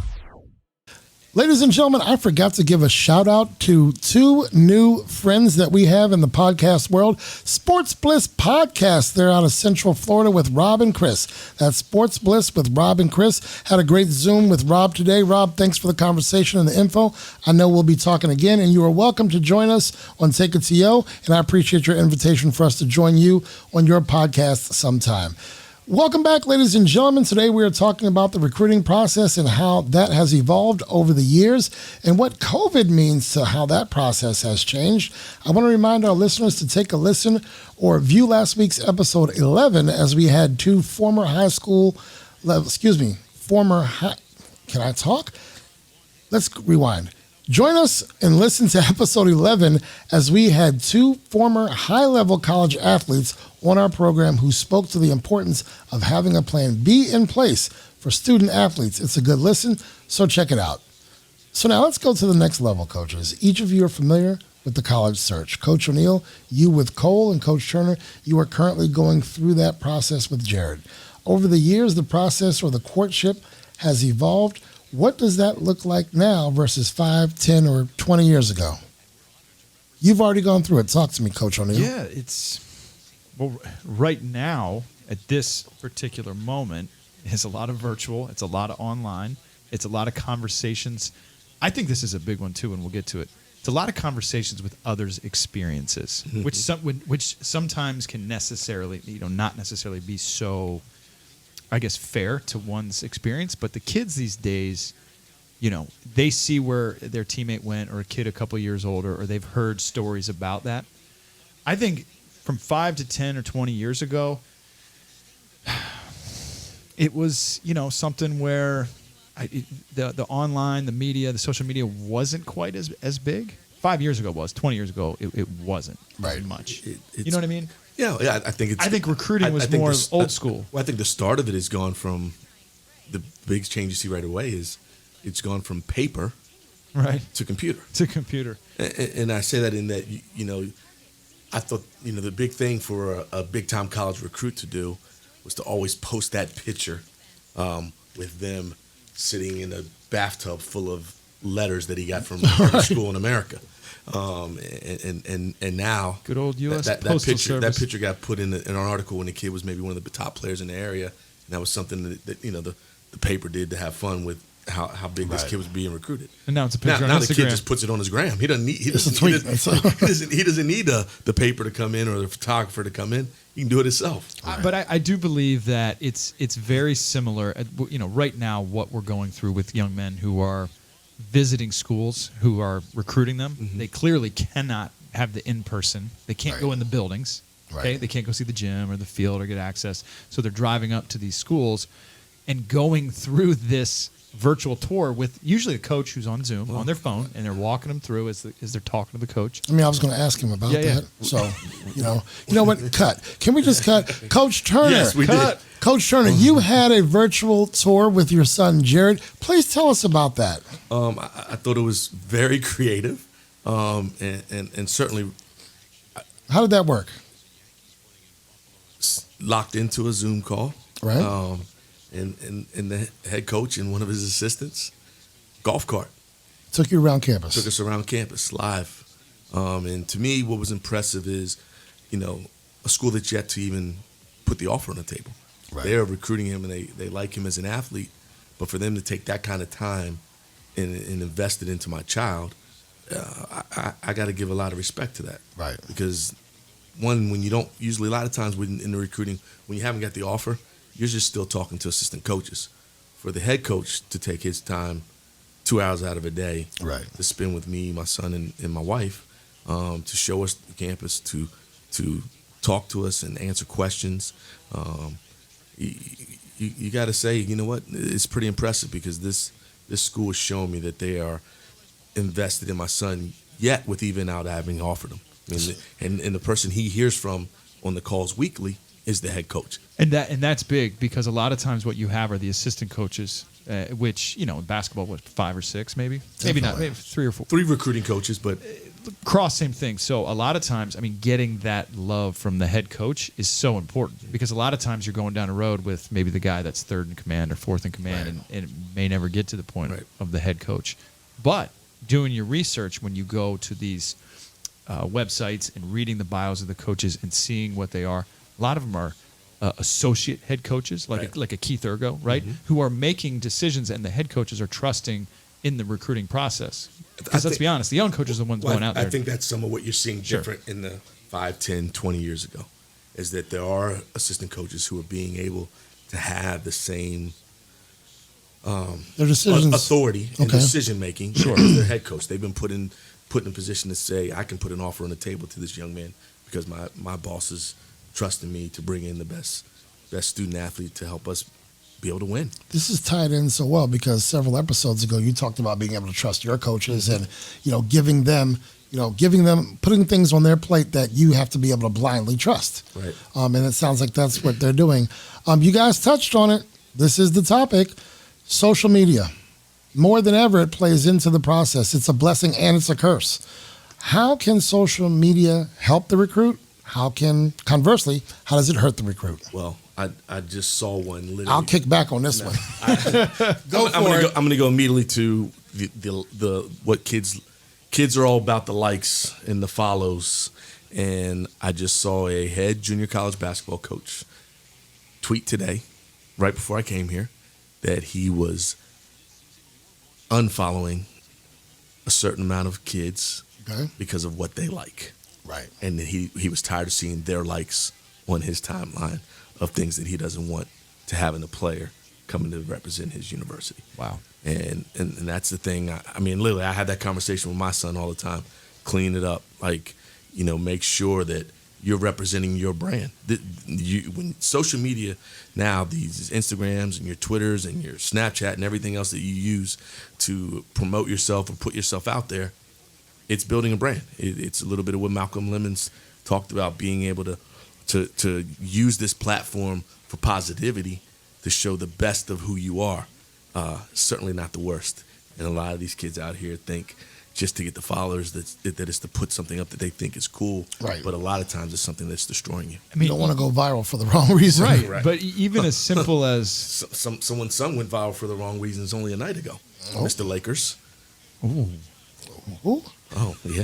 Ladies and gentlemen, I forgot to give a shout out to two new friends that we have in the podcast world. Sports Bliss Podcast. They're out of Central Florida with Rob and Chris. That's Sports Bliss with Rob and Chris. Had a great Zoom with Rob today. Rob, thanks for the conversation and the info. I know we'll be talking again, and you are welcome to join us on Take It to Yo, and I appreciate your invitation for us to join you on your podcast sometime. Welcome back, ladies and gentlemen. Today we are talking about the recruiting process and how that has evolved over the years and what COVID means to how that process has changed. I want to remind our listeners to take a listen or view last week's episode 11 as we had two can I talk? Let's rewind. Join us and listen to episode 11 as we had two former high-level college athletes on our program who spoke to the importance of having a plan B in place for student athletes. It's a good listen, so check it out. So now let's go to the next level, coaches. Each of you are familiar with the college search. Coach O'Neill, you with Cole, and Coach Turner, you are currently going through that process with Jared. Over the years, the process or the courtship has evolved. What does that look like now versus 5, 10, or 20 years ago? You've already gone through it. Talk to me, Coach O'Neill. Yeah, right now, at this particular moment, it's a lot of virtual. It's a lot of online. It's a lot of conversations. I think this is a big one, too, and we'll get to it. It's a lot of conversations with others' experiences, which sometimes can necessarily, not necessarily be so, I guess, fair to one's experience. But the kids these days, they see where their teammate went, or a kid a couple years older, or they've heard stories about that. I think from 5 to 10 or 20 years ago, it was, something where the online, the media, the social media wasn't quite as big. 5 years ago was. 20 years ago, it wasn't very much. You know what I mean? Yeah, I think recruiting was more old school. Well, I think the start of it has gone from the big change you see right away is it's gone from paper to computer. And I say that in that, I thought, the big thing for a big-time college recruit to do was to always post that picture with them sitting in a bathtub full of letters that he got from every school in America. And now good old U.S. that Postal Service. That picture got put in an article when the kid was maybe one of the top players in the area, and that was something that the paper did to have fun with how big this kid was being recruited. And now it's a picture on Now Instagram. the kid just puts it on his gram. He doesn't need he doesn't need the paper to come in or the photographer to come in. He can do it himself. But I do believe that it's very similar. Right now what we're going through with young men who are visiting schools, who are recruiting them, they clearly cannot have the in-person. They can't go in the buildings. Okay, they can't go see the gym or the field or get access. So they're driving up to these schools and going through this virtual tour with usually a coach who's on Zoom on their phone, and they're walking them through as they're talking to the coach. I was going to ask him about that. So, you know what? Cut. Can we just cut? Coach Turner. Yes, we did. Coach Turner, you had a virtual tour with your son, Jared. Please tell us about that. I thought it was very creative, and certainly. How did that work? Locked into a Zoom call. Right. And the head coach and one of his assistants, golf cart. Took you around campus. Took us around campus live. And to me, what was impressive is, a school that's yet to even put the offer on the table. Right. They are recruiting him, and they like him as an athlete. But for them to take that kind of time and invest it into my child, I got to give a lot of respect to that. Right. Because, one, when you don't, usually a lot of times in the recruiting, when you haven't got the offer, you're just still talking to assistant coaches. For the head coach to take his time 2 hours out of a day to spend with me, my son, and my wife, to show us the campus, to talk to us and answer questions, you got to say, you know what, it's pretty impressive because this school is showing me that they are invested in my son, yet with even out having offered him. And the person he hears from on the calls weekly is the head coach. And that's big because a lot of times what you have are the assistant coaches, which, in basketball, 5 or 6 maybe? Definitely. Maybe not, maybe 3 or 4. 3 recruiting coaches, but... Cross, same thing. So a lot of times, getting that love from the head coach is so important because a lot of times you're going down a road with maybe the guy that's 3rd in command or 4th in command and it may never get to the point of the head coach. But doing your research when you go to these websites and reading the bios of the coaches and seeing what they are, a lot of them are associate head coaches, like a Keith Ergo, right? Who are making decisions, and the head coaches are trusting in the recruiting process. Because let's be honest, the young coaches are the ones going out there. I think that's some of what you're seeing different in the 5, 10, 20 years ago, is that there are assistant coaches who are being able to have the same their decisions, authority and decision making as their head coach. They've been put in a position to say, I can put an offer on the table to this young man because my boss is trusting me to bring in the best student athlete to help us be able to win. This is tied in so well because several episodes ago you talked about being able to trust your coaches and giving them putting things on their plate that you have to be able to blindly trust. Right. And it sounds like that's what they're doing. You guys touched on it. This is the topic. Social media. More than ever, it plays into the process. It's a blessing and it's a curse. How can social media help the recruit? Conversely, how does it hurt the recruit? Well, I just saw one literally. I'll kick back on this one. I'm going to go immediately to the what kids are all about, the likes and the follows. And I just saw a head junior college basketball coach tweet today, right before I came here, that he was unfollowing a certain amount of kids because of what they like. Right. And he was tired of seeing their likes on his timeline of things that he doesn't want to have in a player coming to represent his university. Wow. And that's the thing. I mean, literally, I have that conversation with my son all the time. Clean it up. Make sure that you're representing your brand. When social media now, these Instagrams and your Twitters and your Snapchat and everything else that you use to promote yourself and put yourself out there, it's building a brand. It's a little bit of what Malcolm Lemons talked about, being able to use this platform for positivity to show the best of who you are. Certainly not the worst. And a lot of these kids out here think just to get the followers that it's to put something up that they think is cool. Right. But a lot of times it's something that's destroying you. I mean, you don't want to go viral for the wrong reason. Right. But even as simple as someone's son went viral for the wrong reasons only a night ago. Mr. Lakers. Ooh. Oh, yeah.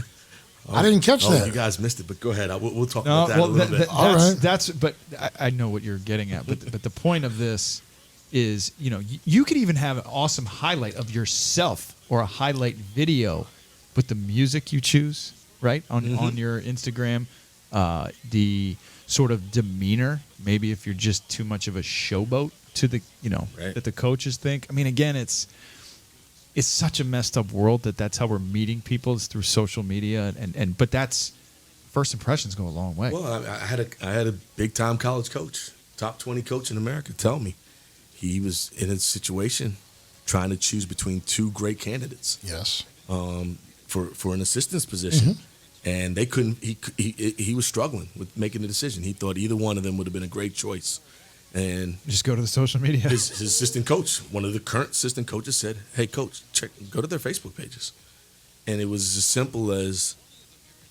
I didn't catch that. You guys missed it, but go ahead. We'll talk about that a little bit. All right. But I know what you're getting at. But the point of this is, you could even have an awesome highlight of yourself or a highlight video, but the music you choose, right, on your Instagram, the sort of demeanor, maybe if you're just too much of a showboat to the, that the coaches think. I mean, again, it's such a messed up world that's how we're meeting people, is through social media, but that's first impressions go a long way. Well, I had a big time college coach, top 20 coach in America, tell me he was in a situation trying to choose between two great candidates. Yes. For an assistant's position, and they couldn't. He was struggling with making a decision. He thought either one of them would have been a great choice. And just go to the social media. His assistant coach, one of the current assistant coaches, said, "Hey, coach, go to their Facebook pages." And it was as simple as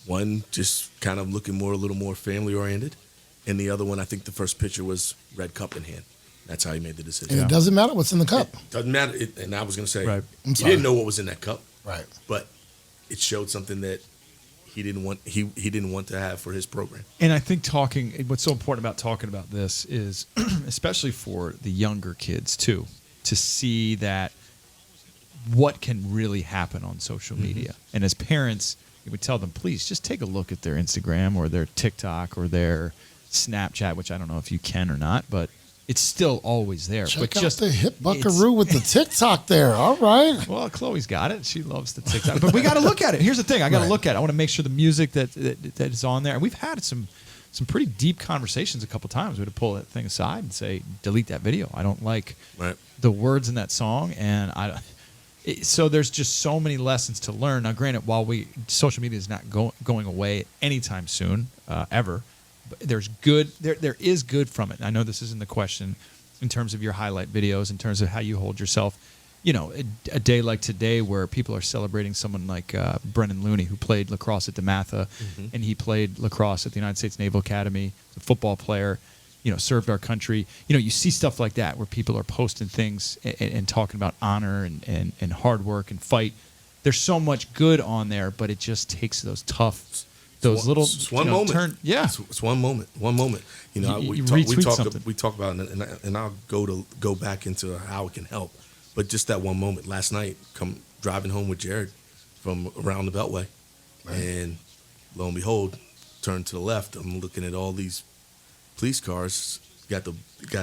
one just kind of looking a little more family oriented, and the other one, I think the first picture was red cup in hand. That's how he made the decision. And it doesn't matter what's in the cup. It doesn't matter. And I was going to say, right. He didn't know what was in that cup. Right. But it showed something that he didn't want. He didn't want to have for his program. And I think what's so important about talking about this is, especially for the younger kids too, to see that what can really happen on social media. And as parents, we would tell them, please just take a look at their Instagram or their TikTok or their Snapchat, which I don't know if you can or not, but it's still always there. Check but out the hip buckaroo with the TikTok there. All right. Well, Chloe's got it. She loves the TikTok. But we got to look at it. Here's the thing. I got to look at it. I want to make sure the music that is on there. And we've had some pretty deep conversations a couple times. We had to pull that thing aside and say, delete that video. I don't like the words in that song. And so there's just so many lessons to learn. Now, granted, while social media is not going away anytime soon, ever, there is good from it. I know this isn't the question in terms of your highlight videos, in terms of how you hold yourself. A day like today where people are celebrating someone like Brennan Looney, who played lacrosse at DeMatha, and he played lacrosse at the United States Naval Academy, a football player, served our country. You see stuff like that where people are posting things and talking about honor and hard work and fight. there's so much good on there, but it just takes those little it's one moment. It's one moment. One moment. You know, you we talk about it, and I'll go back into how it can help. But just that one moment last night, driving home with Jared from around the Beltway, and lo and behold, turn to the left. I'm looking at all these police cars. Got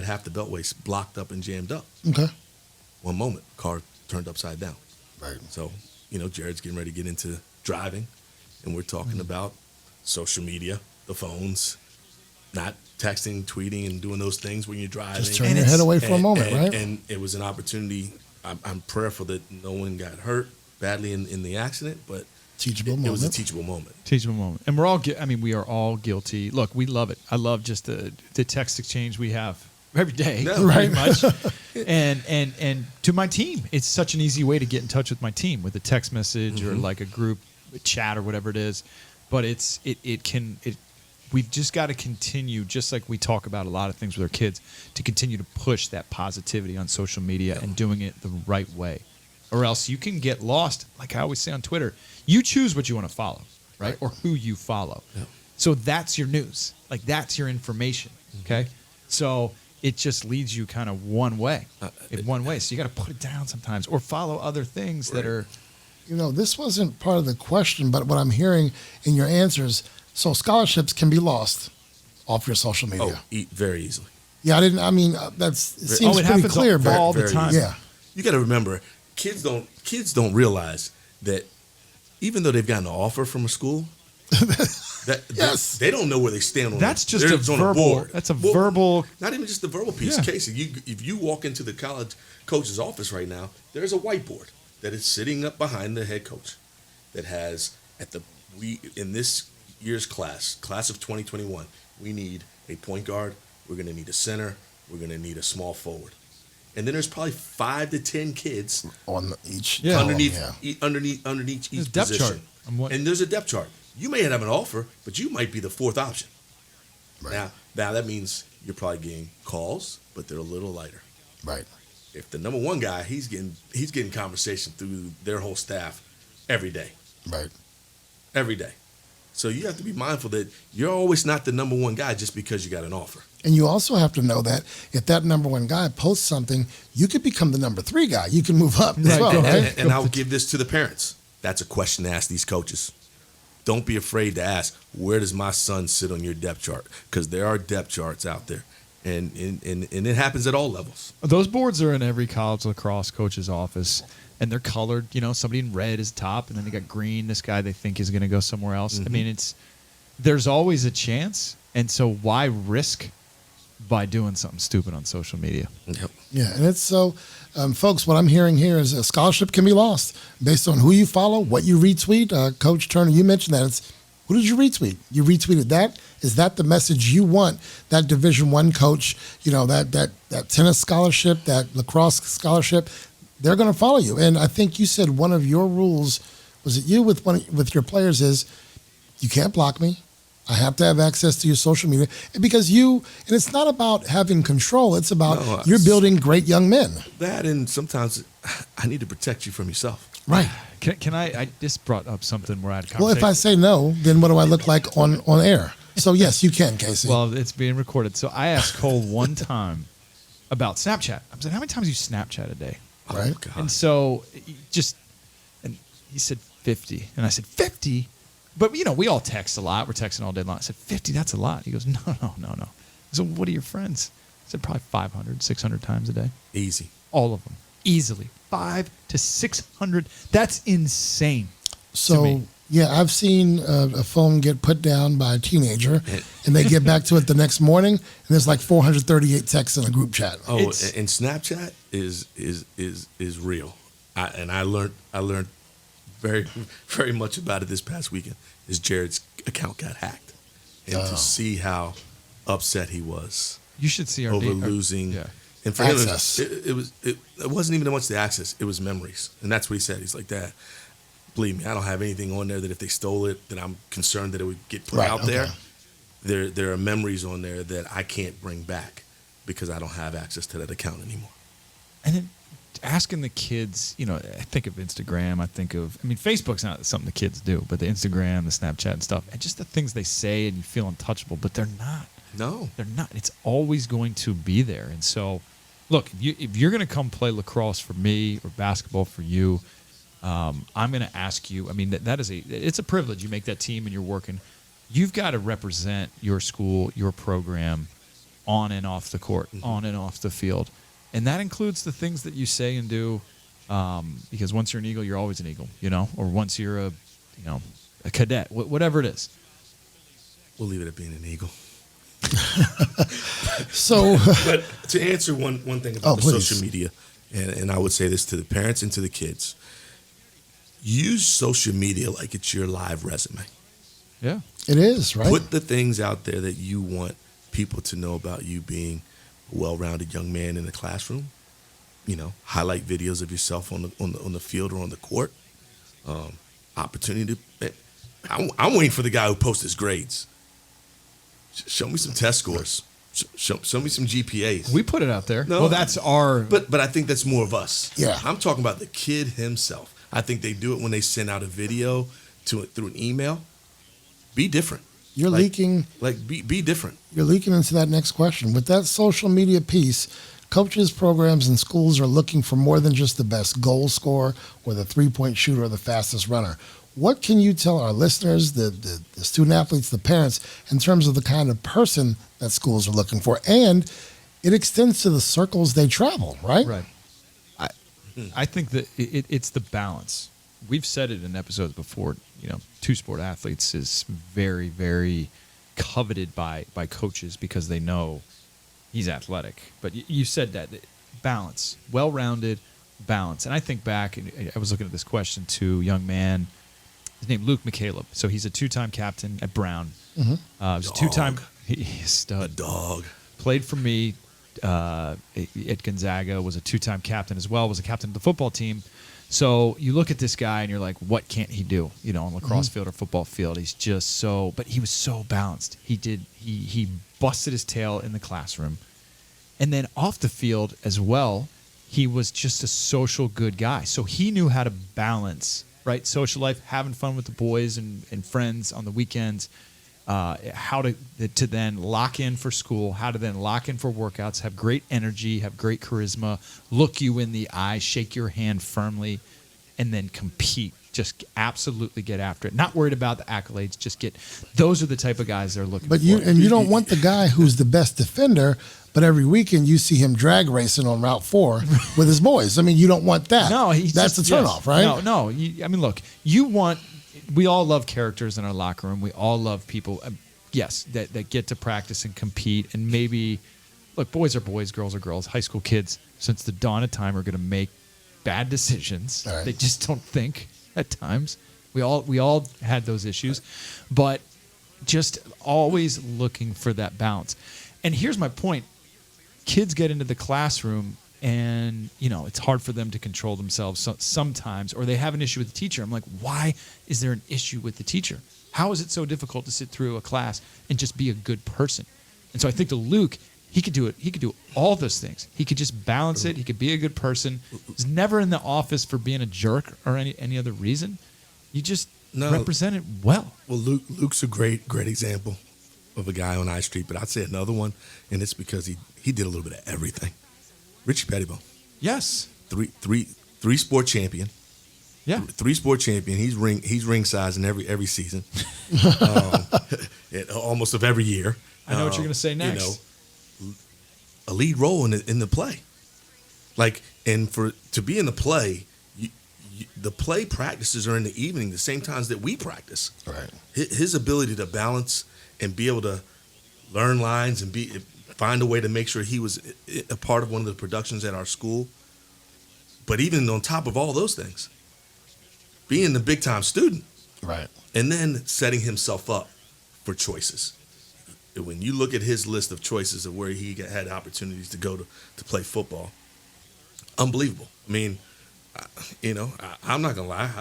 half the Beltway blocked up and jammed up. Okay. One moment, car turned upside down. Right. So, you know, Jared's getting ready to get into driving, and we're talking about social media, the phones, not texting, tweeting, and doing those things when you're driving. Just turn your head away for a moment, right? And it was an opportunity. I'm prayerful that no one got hurt badly in the accident, but it was a teachable moment. Teachable moment. And we are all guilty. Look, we love it. I love just the text exchange we have every day, pretty much. And to my team, it's such an easy way to get in touch with my team with a text message or like a group chat or whatever it is. But we've just got to continue, just like we talk about a lot of things with our kids, to continue to push that positivity on social media and doing it the right way. Or else you can get lost, like I always say on Twitter. You choose what you want to follow, right? Or who you follow. Yeah. So that's your news. Like, that's your information, okay? So it just leads you kind of one way. So you got to put it down sometimes or follow other things that are... You know, this wasn't part of the question, but what I'm hearing in your answers, so scholarships can be lost off your social media. Very easily. Yeah, it seems pretty clear. But all the time. Yeah. You got to remember, kids don't realize that even though they've gotten an offer from a school, they don't know where they stand on. That's just a verbal. That's a verbal. Not even just the verbal piece. Yeah. Casey, if you walk into the college coach's office right now, there's a whiteboard that is sitting up behind the head coach that has in this year's class of 2021, we need a point guard. We're going to need a center. We're going to need a small forward. And then there's probably 5 to 10 kids on each underneath each depth position. Chart. And there's a depth chart. You may have an offer, but you might be the 4th option. Right. Now that means you're probably getting calls, but they're a little lighter. Right. If the number 1 guy, he's getting conversation through their whole staff every day. Right. Every day. So you have to be mindful that you're always not the number 1 guy just because you got an offer. And you also have to know that if that number 1 guy posts something, you could become the number 3 guy. You can move up as well, right? And I'll give this to the parents. That's a question to ask these coaches. Don't be afraid to ask, where does my son sit on your depth chart? Because there are depth charts out there. And it happens at all levels. Those boards are in every college lacrosse coach's office. And they're colored, somebody in red is top, and then they got green. This guy they think is going to go somewhere else. I mean, there's always a chance, and so why risk by doing something stupid on social media? Yep. Yeah, and it's so, folks, what I'm hearing here is a scholarship can be lost based on who you follow, what you retweet. Coach Turner, you mentioned that. It's who did you retweet? You retweeted that? Is that the message you want? That Division I coach, that tennis scholarship, that lacrosse scholarship, they're going to follow you. And I think you said one of your rules, was it you with your players, is you can't block me. I have to have access to your social media. And because and it's not about having control. It's about you're building great young men. That, and sometimes I need to protect you from yourself. Right. Can I just brought up something where I had a conversation. Well, if I say no, then what do I look like on air? So yes, you can, Casey. Well, it's being recorded. So I asked Cole one time about Snapchat. I said, how many times do you Snapchat a day? Right. Oh, God. And so and he said 50. And I said, 50? But, we all text a lot. We're texting all day long. I said, 50, that's a lot. He goes, no. I said, what are your friends? I said, probably 500, 600 times a day. Easy. All of them. Easily. 500 to 600. That's insane. So, yeah, I've seen a phone get put down by a teenager, and they get back to it the next morning, and there's like 438 texts in a group chat. Oh, and Snapchat is real. I learned very, very much about it this past weekend. Is Jared's account got hacked, and to see how upset he was. You should see our over losing. Yeah. And for access. him, it wasn't even much the access. It was memories, and that's what he said. He's like, Dad, believe me, I don't have anything on there that if they stole it, that I'm concerned that it would get put out there. There are memories on there that I can't bring back because I don't have access to that account anymore. And then asking the kids, I think of Instagram. Facebook's not something the kids do, but the Instagram, the Snapchat and stuff, and just the things they say and you feel untouchable, but they're not. No. They're not. It's always going to be there. And so, look, if you're going to come play lacrosse for me or basketball for you, I'm going to ask you. I mean, it's a privilege. You make that team and you're working. You've got to represent your school, your program, on and off the court, on and off the field, and that includes the things that you say and do. Because once you're an Eagle, you're always an Eagle, or once you're a cadet, whatever it is. We'll leave it at being an Eagle. So, but to answer one thing about the social media, and I would say this to the parents and to the kids, use social media like it's your live resume. Yeah. It is, right? Put the things out there that you want people to know about you being a well-rounded young man in the classroom. Highlight videos of yourself on the field or on the court. Opportunity to. I'm waiting for the guy who posts his grades. Show me some test scores. Show me some GPAs. We put it out there. No, well, that's our. But I think that's more of us. Yeah. I'm talking about the kid himself. I think they do it when they send out a video through an email. Be different. You're leaking. Be different. You're leaking into that next question. With that social media piece, coaches, programs, and schools are looking for more than just the best goal scorer or the three-point shooter or the fastest runner. What can you tell our listeners, the student athletes, the parents, in terms of the kind of person that schools are looking for? And it extends to the circles they travel, right? Right. I think that it's the balance. We've said it in episodes before, two-sport athletes is very, very coveted by coaches because they know he's athletic. But you said that balance, well-rounded balance. And I think back, and I was looking at this question to a young man, his name Luke McCaleb. So he's a two-time captain at Brown. Mm-hmm. He's a two-time stud. Dog. Played for me at Gonzaga, was a two-time captain as well, was a captain of the football team. So you look at this guy and you're like, what can't he do, on lacrosse field or football field? He's just but he was so balanced. He busted his tail in the classroom. And then off the field as well, he was just a social good guy. So he knew how to balance, right? Social life, having fun with the boys and friends on the weekends, how to then lock in for school, how to then lock in for workouts, have great energy, have great charisma, look you in the eye, shake your hand firmly, and then compete. Just absolutely get after it. Not worried about the accolades. Just those are the type of guys they're looking for. You don't want the guy who's the best defender, but every weekend you see him drag racing on Route 4 with his boys. I mean, you don't want that. No, that's a turnoff, right? No. Look, we all love characters in our locker room. We all love people, that get to practice and compete. And maybe, look, boys are boys, girls are girls. High school kids, since the dawn of time, are going to make bad decisions. Right. They just don't think at times. We all had those issues, but just always looking for that balance. And here's my point. Kids get into the classroom and, it's hard for them to control themselves sometimes, or they have an issue with the teacher. I'm like, why is there an issue with the teacher? How is it so difficult to sit through a class and just be a good person? And so I think to Luke, he could do it. He could do all those things. He could just balance it. He could be a good person. He's never in the office for being a jerk or any other reason. You just represent it well. Well, Luke's a great example of a guy on I Street, but I'd say another one, and it's because he did a little bit of everything. Richie Pettibone. Yes. Three sport champion. Yeah. Three sport champion. He's ring size in every season. Almost of every year. I know what you're going to say next. A lead role in the play. And to be in the play, the play practices are in the evening, the same times that we practice. Right. His ability to balance and be able to learn lines and find a way to make sure he was a part of one of the productions at our school. But even on top of all those things, being the big time student, right, and then setting himself up for choices. When you look at his list of choices of where he had opportunities to go to play football, unbelievable. I mean, I'm not gonna lie.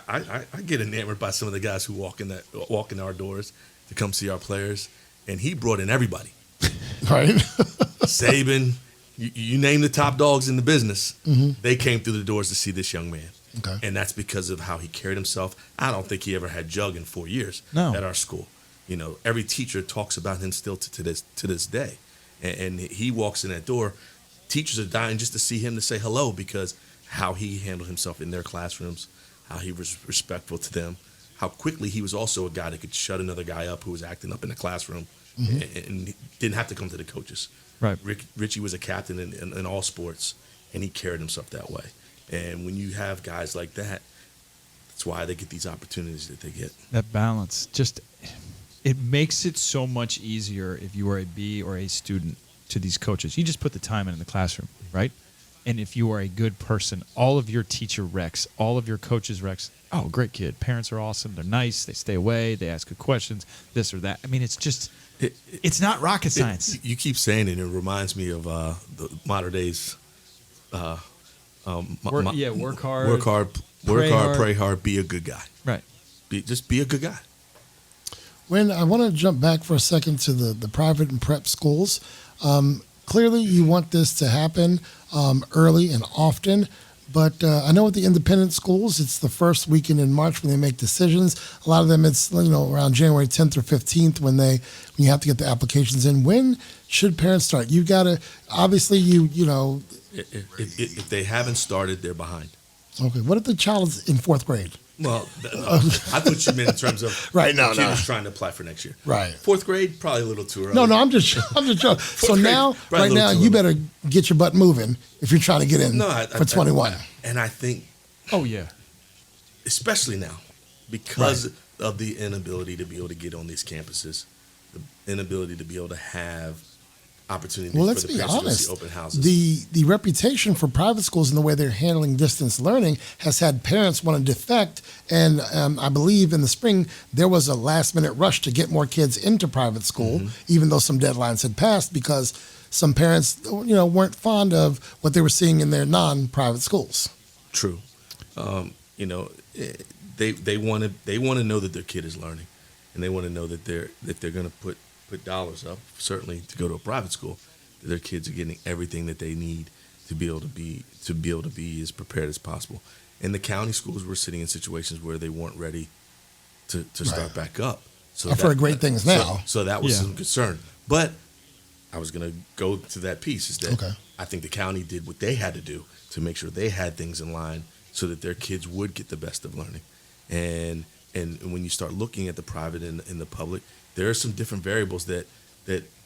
I get enamored by some of the guys who walk in our doors to come see our players, and he brought in everybody. Right. Saban, you name the top dogs in the business, they came through the doors to see this young man. Okay. And that's because of how he carried himself. I don't think he ever had jug in 4 years at our school. You know, every teacher talks about him still to this day. And he walks in that door. Teachers are dying just to see him, to say hello, because how he handled himself in their classrooms, how he was respectful to them, how quickly he was also a guy that could shut another guy up who was acting up in the classroom and didn't have to come to the coaches. Right. Richie was a captain in all sports, and he carried himself that way. And when you have guys like that, that's why they get these opportunities that they get. That balance, it makes it so much easier if you are a B or A student to these coaches. You just put the time in the classroom, right? And if you are a good person, all of your teacher recs, all of your coaches recs, oh, great kid. Parents are awesome. They're nice. They stay away. They ask good questions, this or that. I mean, it's just, it's not rocket science. You keep saying it. It reminds me of the modern days. Work hard. Work hard, pray hard. pray hard, be a good guy. Right. Just be a good guy. When I want to jump back for a second to the private and prep schools, clearly you want this to happen early and often. But I know with the independent schools, it's the first weekend in March when they make decisions. A lot of them, it's around January 10th or 15th when you have to get the applications in. When should parents start? You got to obviously If they haven't started, they're behind. Okay. What if the child is in 4th grade? Well, I thought you meant in terms of right. No, the kid is trying to apply for next year. Right. 4th grade, probably a little too early. No, I'm just joking. So grade, now, right now, you better get your butt moving if you're trying to get in for 21. And I think, oh yeah, especially now, because of the inability to be able to get on these campuses, the inability to be able to have opportunities well, let's for the be parents to honest. see open houses. The reputation for private schools and the way they're handling distance learning has had parents want to defect. And I believe in the spring, there was a last-minute rush to get more kids into private school, even though some deadlines had passed because some parents, weren't fond of what they were seeing in their non-private schools. True. They want to know that their kid is learning, and they want to know that they're going to put dollars up, certainly to go to a private school, that their kids are getting everything that they need to be able to be as prepared as possible. In the county schools, we're sitting in situations where they weren't ready to start back up. So I've heard great things now. So that was some concern. But I was going to go to that piece, is that I think the county did what they had to do to make sure they had things in line so that their kids would get the best of learning. And when you start looking at the private and the public, there are some different variables that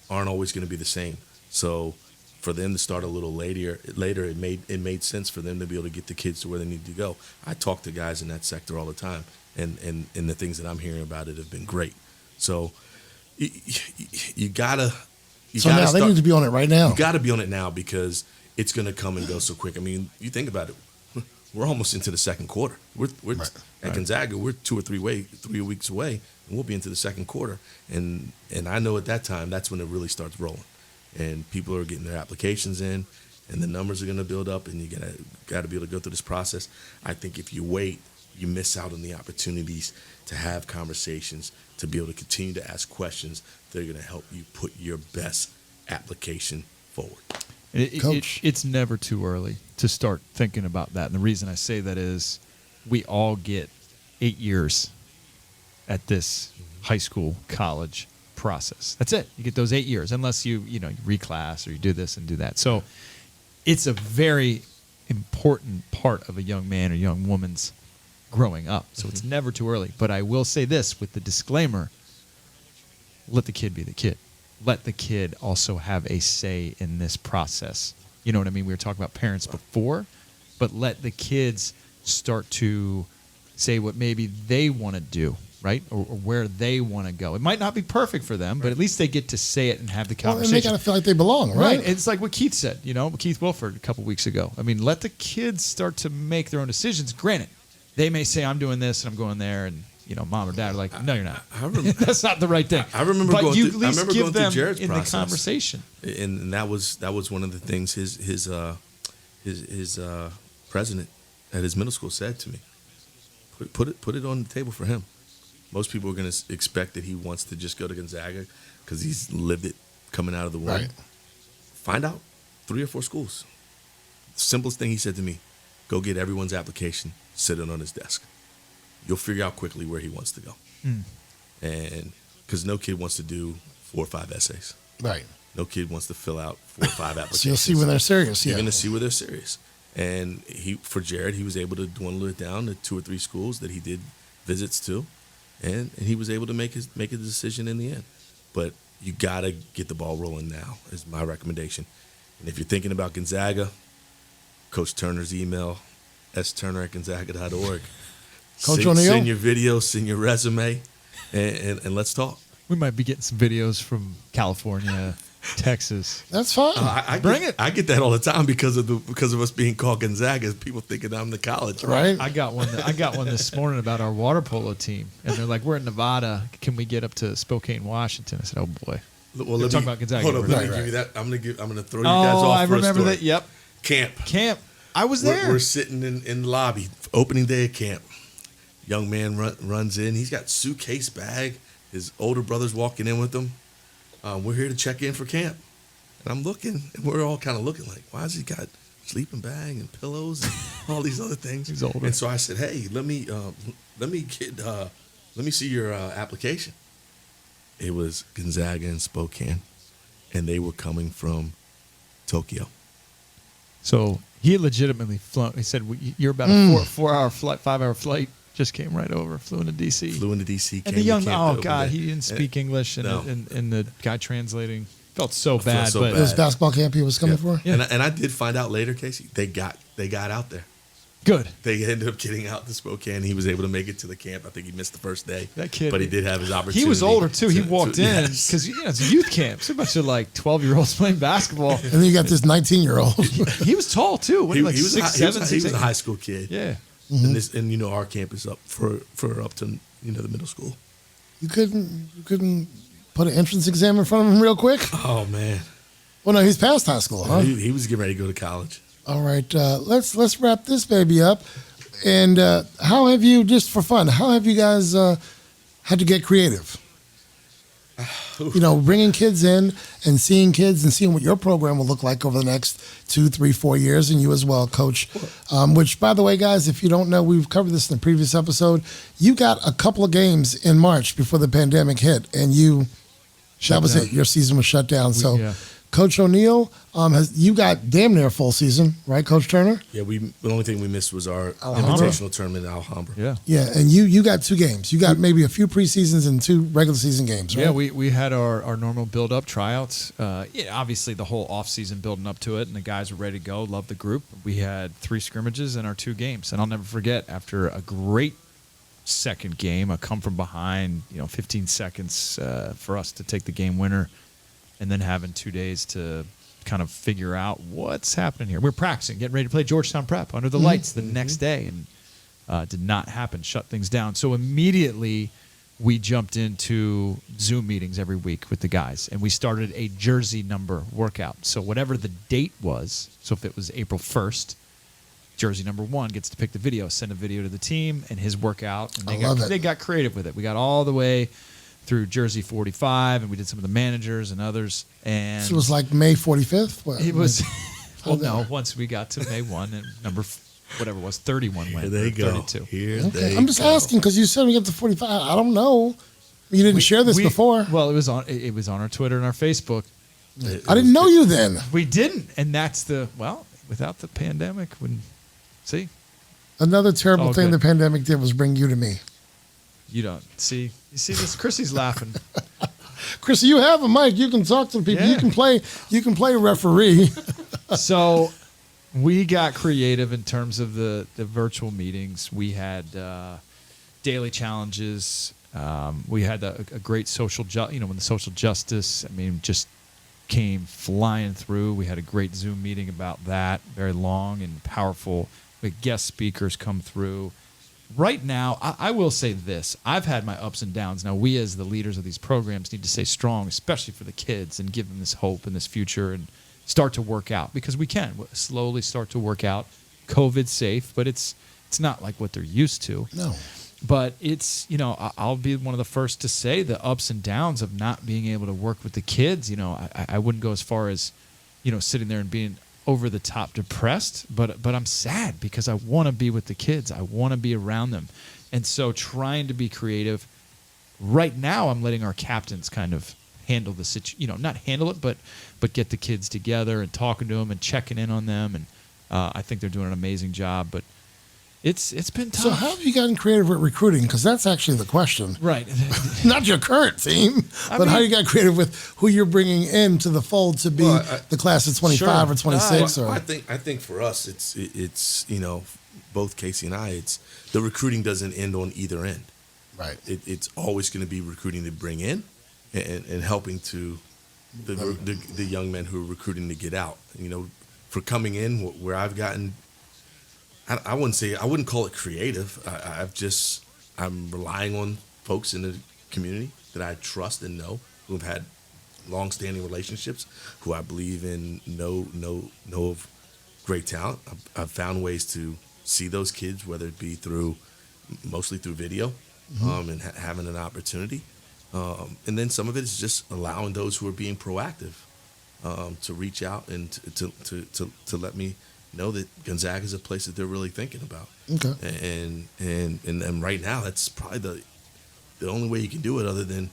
aren't always going to be the same. So for them to start a little later, it made sense for them to be able to get the kids to where they need to go. I talk to guys in that sector all the time, and the things that I'm hearing about it have been great. So you gotta. Now they need to be on it right now. You got to be on it now because it's going to come and go so quick. I mean, you think about it. We're almost into the second quarter. We're at Gonzaga. We're 2 or 3 weeks away, and we'll be into the second quarter. And I know at that time that's when it really starts rolling, and people are getting their applications in, and the numbers are going to build up, and you got to be able to go through this process. I think if you wait, you miss out on the opportunities to have conversations, to be able to continue to ask questions that are going to help you put your best application forward. It's never too early to start thinking about that. And the reason I say that is we all get 8 years at this high school, college process. That's it. You get those 8 years, unless you reclass or you do this and do that. So it's a very important part of a young man or young woman's growing up. So it's never too early. But I will say this with the disclaimer, let the kid be the kid. Let the kid also have a say in this process. You know what I mean? We were talking about parents before, but let the kids start to say what maybe they want to do, right? Or where they want to go. It might not be perfect for them, but at least they get to say it and have the conversation. And they got to feel like they belong, right? It's like what Keith said, Keith Wilford a couple weeks ago. I mean, let the kids start to make their own decisions. Granted, they may say, I'm doing this and I'm going there, and mom or dad are like, no, you're not. That's not the right thing. I remember but going you through, at least give them Jared's in process. The conversation. And that was one of the things his president at his middle school said to me. Put it on the table for him. Most people are going to expect that he wants to just go to Gonzaga because he's lived it coming out of the womb. Right. Find out 3 or 4 schools. Simplest thing he said to me, go get everyone's application, sit it on his desk. You'll figure out quickly where he wants to go. And because no kid wants to do 4 or 5 essays. Right. No kid wants to fill out 4 or 5 applications. So you'll see when they're serious. You're Yeah. going to see where they're serious. And for Jared, he was able to dwindle it down to 2 or 3 schools that he did visits to, and he was able to make a decision in the end. But you got to get the ball rolling now, is my recommendation. And if you're thinking about Gonzaga, Coach Turner's email, sturner@gonzaga.org. Coach O'Neill? Send your video, send your resume, and let's talk. We might be getting some videos from California, Texas. That's fine. Bring it. I get that all the time because of us being called Gonzaga. People thinking I'm the college. Right. I got one this morning about our water polo team, and they're like, "We're in Nevada. Can we get up to Spokane, Washington?" I said, "Oh boy." Well, They're talking about Gonzaga. Hold on, let me Right. give you that. I'm gonna throw you guys off. I for a remember story. that. Yep. Camp. I was there. We're sitting in the lobby, opening day of camp. Young man runs in. He's got suitcase bag. His older brother's walking in with him. We're here to check in for camp. And I'm looking, and we're all kind of looking like, why has he got sleeping bag and pillows and all these other things? He's older. And so I said, hey, let me see your application. It was Gonzaga in Spokane, and they were coming from Tokyo. So he legitimately flown. He said, "You're about a 4-hour flight, 5-hour flight." Just came right over, flew into DC. Flew into DC. And came the young, to camp oh over God, there. he didn't speak English, and, No. and the guy translating felt so felt bad. so but It was bad. basketball camp he was coming Yeah. for? Yeah. And I did find out later, Casey, they got out there. good. They ended up getting out to Spokane. He was able to make it to the camp. I think he missed the first day. That kid, but he did have his opportunity. He was older too. He walked in yes. because it's a youth camp. It's a bunch of like 12-year-olds playing basketball. And then you got this 19-year-old. He was tall too. What, He, like he was 6'7", he was 6'8"? a high school kid. Yeah. And our camp is up for up to the middle school. You couldn't put an entrance exam in front of him real quick? Oh man, Well, no, he's past high school, huh? he was getting ready to go to college. All right, let's wrap this baby up. And how have you, just for fun, how have you guys had to get creative? Bringing kids in and seeing what your program will look like over the next 2, 3, 4 years, and you as well, Coach. Which, by the way, guys, if you don't know, we've covered this in the previous episode. You got a couple of games in March before the pandemic hit, and that was it. Your season was shut down. So, yeah. Coach O'Neill, you got damn near a full season, right, Coach Turner? Yeah, the only thing we missed was our Alhambra. invitational tournament in Alhambra. Yeah. Yeah, and you got 2 games. You got maybe a few preseasons and 2 regular season games, right? Yeah, we had our normal build-up tryouts. Obviously, the whole off-season building up to it, and the guys were ready to go, loved the group. We had 3 scrimmages and our 2 games. And I'll never forget, after a great second game, a come from behind, 15 seconds for us to take the game winner, and then having 2 days to kind of figure out what's happening here. We're practicing, getting ready to play Georgetown Prep under the lights the next day, and did not happen, shut things down. So immediately we jumped into Zoom meetings every week with the guys, and we started a jersey number workout. So whatever the date was, so if it was April 1st, jersey number 1 gets to pick the video, send a video to the team and his workout, and they got creative with it. We got all the way through jersey 45, and we did some of the managers and others. And So it was like May 45th? What? it was, well, no, once we got to May 1 and number, whatever it was, 31 went. Here they go. 32. Here Okay. they I'm just go. asking because you said we get to 45. I don't know. You didn't share this before. Well, it was on our Twitter and our Facebook. I didn't know you then. We didn't, and that's without the pandemic, see, Another terrible Oh, thing good. the pandemic did was bring you to me. you don't see. You see this? Krissy's laughing. Chris, you have a mic. You can talk to people. Yeah. You can play referee. So we got creative in terms of the virtual meetings. We had daily challenges. We had a great social, when the social justice, just came flying through. We had a great Zoom meeting about that, very long and powerful. We had guest speakers come through. Right now, I will say this. I've had my ups and downs. Now, we as the leaders of these programs need to stay strong, especially for the kids, and give them this hope and this future and start to work out, because we can slowly start to work out. COVID's safe, but it's not like what they're used to. No. But it's, I'll be one of the first to say the ups and downs of not being able to work with the kids. I wouldn't go as far as sitting there and being over the top depressed, but I'm sad because I want to be with the kids. I want to be around them. And so trying to be creative. Right now I'm letting our captains kind of handle the situation, not handle it, but get the kids together and talking to them and checking in on them. And I think they're doing an amazing job, but it's been tough. So how have you gotten creative with recruiting? Because that's actually the question. Right. Not your current team, but how you got creative with who you're bringing into the fold to be the class of 25 or 26. I think for us, it's both Casey and I, it's the recruiting doesn't end on either end. Right. It's always going to be recruiting to bring in and helping to the young men who are recruiting to get out. For coming in, where I've gotten, I wouldn't call it creative. I'm relying on folks in the community that I trust and know, who have had long-standing relationships, who I believe in know of great talent. I've found ways to see those kids, whether it be mostly through video, and having an opportunity. And then some of it is just allowing those who are being proactive to reach out and to let me know that Gonzaga is a place that they're really thinking about. Okay. And right now, that's probably the only way you can do it, other than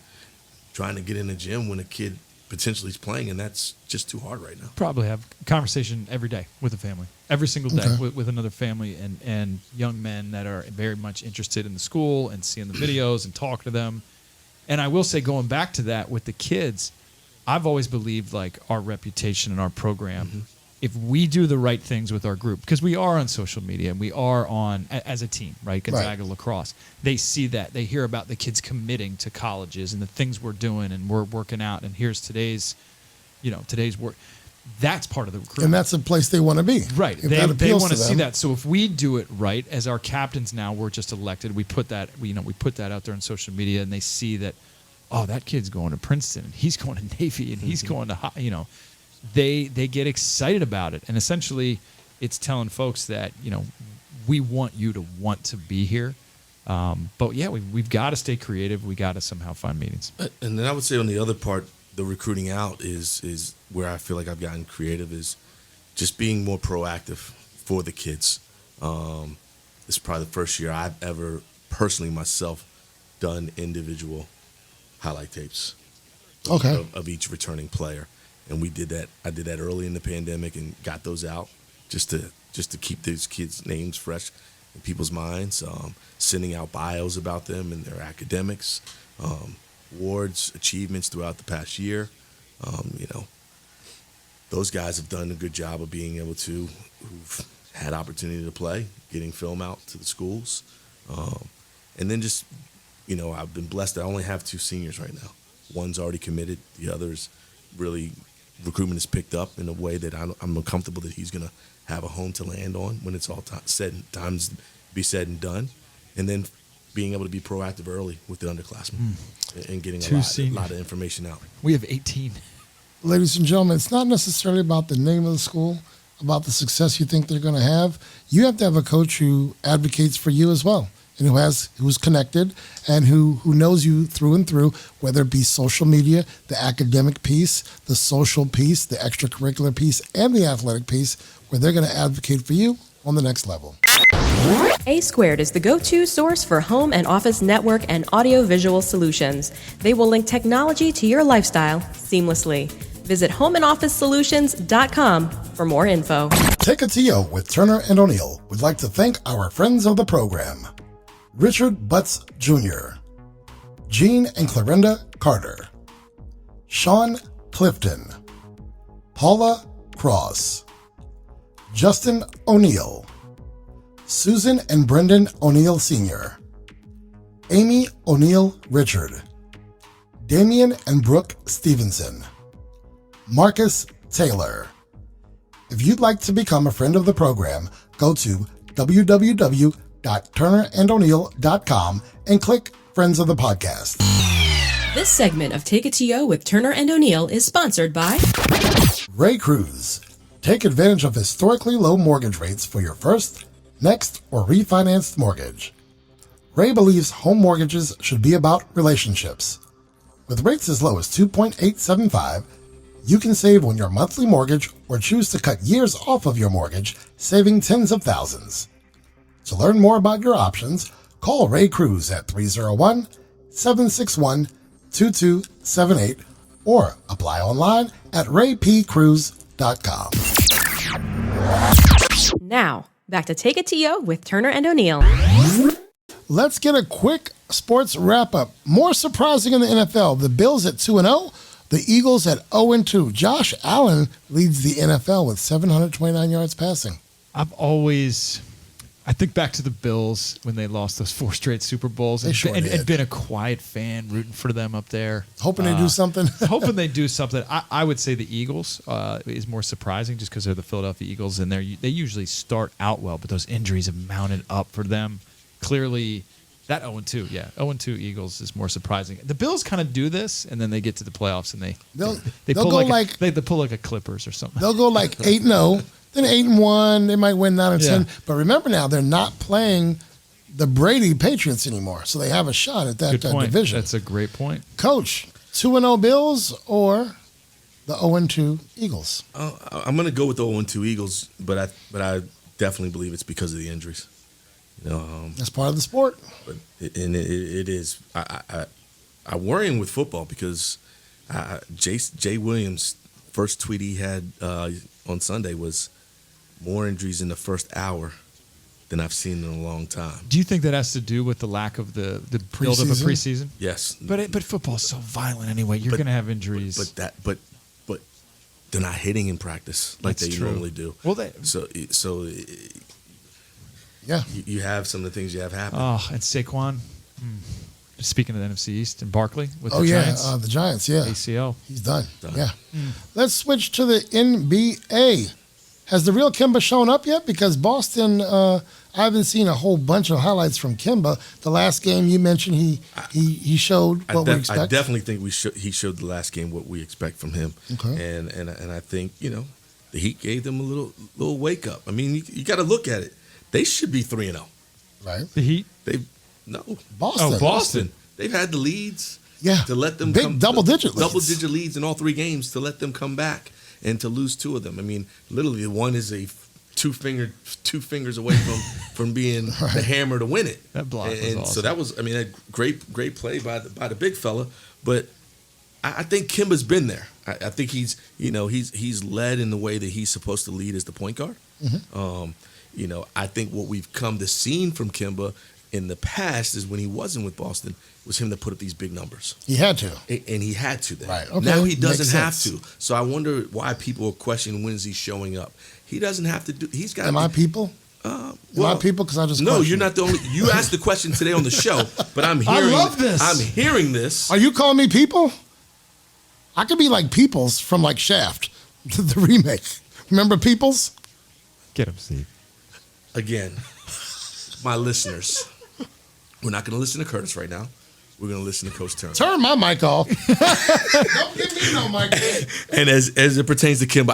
trying to get in the gym when a kid potentially is playing, and that's just too hard right now. Probably have a conversation every day with a family, every single day with another family and young men that are very much interested in the school and seeing the videos and talk to them. And I will say, going back to that with the kids, I've always believed like our reputation and our program, if we do the right things with our group, because we are on social media and we are on as a team, right? Gonzaga Lacrosse. They see that. They hear about the kids committing to colleges and the things we're doing and we're working out. And here's today's work. That's part of the recruitment. And that's a place they want to be. Right. They want to see that. So if we do it right, as our captains now, we're just elected. We put that out there on social media, and they see that, oh, that kid's going to Princeton, and he's going to Navy, and he's going to, they get excited about it. And essentially, it's telling folks that, we want you to want to be here. But yeah, we've got to stay creative. We got to somehow find meetings. And then I would say on the other part, the recruiting out is where I feel like I've gotten creative, is just being more proactive for the kids. This is probably the first year I've ever personally myself done individual highlight tapes of each returning player. And we did that. I did that early in the pandemic and got those out just to keep these kids' names fresh in people's minds, sending out bios about them and their academics, awards, achievements throughout the past year. Those guys have done a good job of being able to, who've had opportunity to play, getting film out to the schools. And then just, I've been blessed that I only have 2 seniors right now. One's already committed. The other's really, recruitment is picked up in a way that I'm comfortable that he's going to have a home to land on when it's all times be said and done. And then being able to be proactive early with the underclassmen and getting a lot of information out. We have 18. Ladies and gentlemen, it's not necessarily about the name of the school, about the success you think they're going to have. You have to have a coach who advocates for you as well, and who's connected and who knows you through and through, whether it be social media, the academic piece, the social piece, the extracurricular piece, and the athletic piece, where they're going to advocate for you on the next level. A Squared is the go-to source for home and office network and audio-visual solutions. They will link technology to your lifestyle seamlessly. Visit homeandofficesolutions.com for more info. Take a TO with Turner and O'Neill would like to thank our friends of the program. Richard Butts Jr., Jean and Clarinda Carter, Sean Clifton, Paula Cross, Justin O'Neill, Susan and Brendan O'Neill Sr., Amy O'Neill Richard, Damian and Brooke Stevenson, Marcus Taylor. If you'd like to become a friend of the program, go to www.turnerando'neill.com and click Friends of the Podcast. This segment of Take a TO with Turner and O'Neill is sponsored by Ray Cruz. Take advantage of historically low mortgage rates for your first, next, or refinanced mortgage. Ray believes home mortgages should be about relationships. With rates as low as 2.875, You can save on your monthly mortgage or choose to cut years off of your mortgage, saving tens of thousands. To learn more about your options, call Ray Cruz at 301-761-2278 or apply online at raypcruz.com. Now, back to Take It to You with Turner and O'Neill. Let's get a quick sports wrap-up. More surprising in the NFL, the Bills at 2-0, the Eagles at 0-2. Josh Allen leads the NFL with 729 yards passing. I think back to the Bills when they lost those 4 straight Super Bowls and been a quiet fan rooting for them up there. Hoping they do something. Hoping they do something. I would say the Eagles is more surprising just because they're the Philadelphia Eagles and they usually start out well, but those injuries have mounted up for them. Clearly, that 0-2, 0-2 Eagles is more surprising. The Bills kind of do this, and then they get to the playoffs and they pull like a Clippers or something. They'll go like 8-0. Then 8-1, they might win 9-10. But remember now, they're not playing the Brady Patriots anymore, so they have a shot at that division. That's a great point. Coach, 2-0 Bills or the 0-2 Eagles? I'm going to go with the 0-2 Eagles, but I definitely believe it's because of the injuries. That's part of the sport. But it is. I'm worrying with football because Jay Williams' first tweet he had on Sunday was more injuries in the first hour than I've seen in a long time. Do you think that has to do with the lack of the build-up of preseason? Yes. But football's so violent anyway. You're going to have injuries. But they're not hitting in practice like That's they true. normally do. Well, yeah, you have some of the things you have happen. Oh, and Saquon. Speaking of the NFC East, and Barkley with the Giants. The Giants, yeah. ACL. He's done. Yeah. Let's switch to the NBA. Has the real Kemba shown up yet? Because Boston, I haven't seen a whole bunch of highlights from Kemba. The last game you mentioned, he showed what we expect. I definitely think he showed the last game what we expect from him. Okay. And I think, the Heat gave them a little wake up. I mean, you got to look at it. They should be 3-0. Right. The Heat? Boston. Oh, Boston. They've had the leads. Yeah. To let them big double-digit leads. Double-digit leads in all 3 games to let them come back and to lose 2 of them. I mean, literally, one is a two fingers away from being the hammer to win it. That block was awesome. So that was, a great play by the big fella. But I think Kemba's been there. I think he's led in the way that he's supposed to lead as the point guard. Mm-hmm. I think what we've come to see from Kemba in the past is when he wasn't with Boston was him to put up these big numbers. He had to. And he had to then. Right. Okay. Now he doesn't have to. So I wonder why people are questioning when is he showing up. He doesn't have to do. He's got. Am I people? Am I people? Because I just no. questioned. You're not the only. You asked the question today on the show, but I'm hearing. I love this. I'm hearing this. Are you calling me people? I could be like Peoples from like Shaft, the remake. Remember Peoples? Get him, Steve. Again, my listeners, we're not going to listen to Kurtis right now. We're going to listen to Coach Turner. Turn my mic off. Don't give me no mic. And as it pertains to Kemba,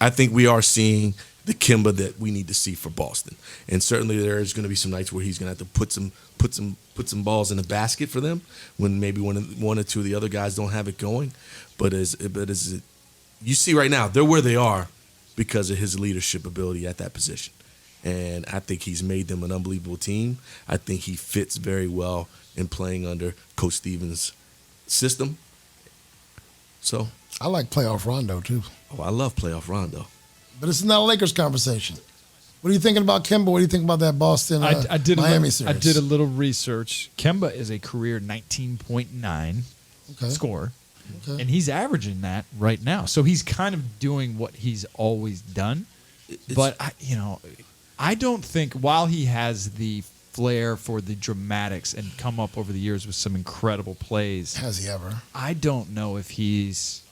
I think we are seeing the Kemba that we need to see for Boston. And certainly there's going to be some nights where he's going to have to put some balls in the basket for them when maybe one or two of the other guys don't have it going. But you see right now, they're where they are because of his leadership ability at that position. And I think he's made them an unbelievable team. I think he fits very well in playing under Coach Stevens' system. So I like playoff Rondo too. Oh, I love playoff Rondo. But it's not a Lakers conversation. What are you thinking about Kemba? What do you think about that Boston Miami series? I did a little research. Kemba is a career 19.9 scorer. Okay. And he's averaging that right now. So he's kind of doing what he's always done. But I don't think, while he has the flair for the dramatics and come up over the years with some incredible plays. Has he ever? I don't know if he's